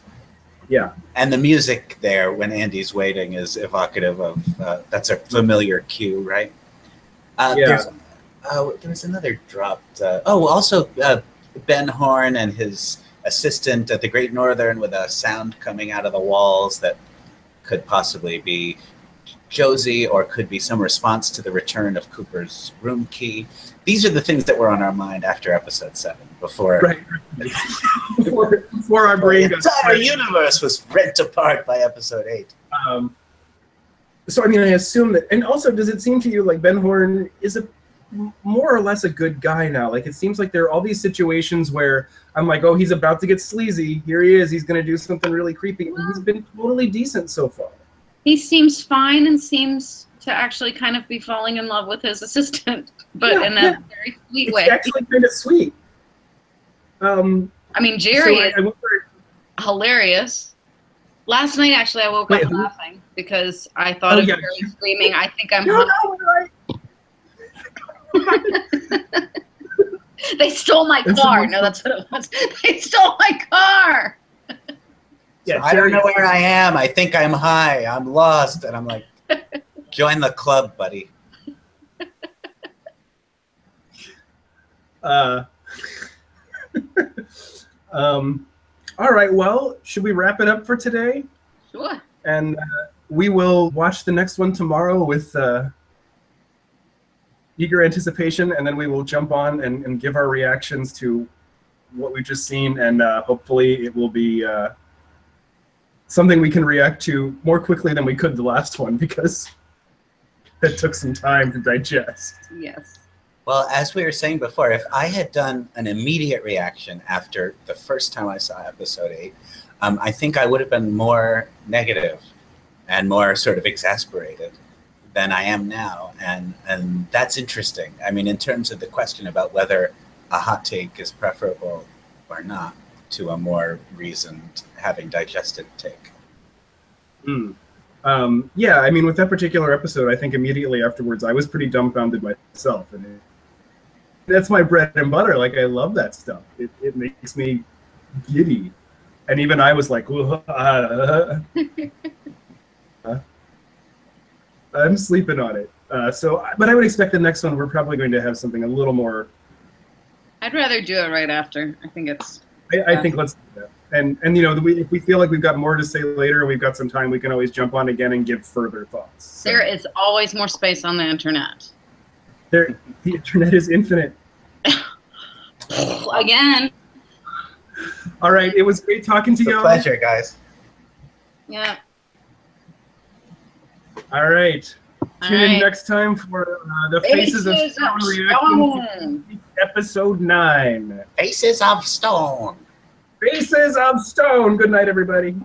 Yeah. And the music there when Andy's waiting is evocative of that's a familiar cue, right? Yeah. There was another dropped. Also Ben Horn and his assistant at the Great Northern with a sound coming out of the walls that could possibly be Josie or could be some response to the return of Cooper's room key. These are the things that were on our mind after episode 7, before before our brain goes. The entire universe was rent apart by episode 8. So I mean, I assume that, and also, does it seem to you like Ben Horn is more or less a good guy now? Like, it seems like there are all these situations where I'm like, oh, he's about to get sleazy. Here he is. He's going to do something really creepy. And he's been totally decent so far. He seems fine and seems to actually kind of be falling in love with his assistant, but in a very sweet way. It's actually kind of sweet. I mean, Jerry is hilarious. Last night, actually, I woke up laughing because I thought of Jerry screaming, "I think I'm hot." They stole my car. No, that's what it was. They stole my car. Yeah, I don't know where I am. I think I'm high. I'm lost. And I'm like, join the club, buddy. All right, well, should we wrap it up for today? Sure. And we will watch the next one tomorrow with eager anticipation, and then we will jump on and give our reactions to what we've just seen, and hopefully it will be something we can react to more quickly than we could the last one, because that took some time to digest. Yes. Well, as we were saying before, if I had done an immediate reaction after the first time I saw episode 8, I think I would have been more negative and more sort of exasperated than I am now. And that's interesting. I mean, in terms of the question about whether a hot take is preferable or not to a more reasoned, having digested take. Yeah, I mean, with that particular episode, I think immediately afterwards, I was pretty dumbfounded myself. And that's my bread and butter. Like, I love that stuff. It makes me giddy. And even I was like, I'm sleeping on it. But I would expect the next one, we're probably going to have something a little more. I'd rather do it right after. I think it's. I think let's do that. And you know, if we feel like we've got more to say later and we've got some time, we can always jump on again and give further thoughts. So, there is always more space on the internet. the internet is infinite. Again. All right, it was great talking to you. It's a pleasure, guys. Yeah. All right. Tune in next time for the Faces of Stone reaction to episode 9. Faces of Stone. Faces of Stone. Good night, everybody.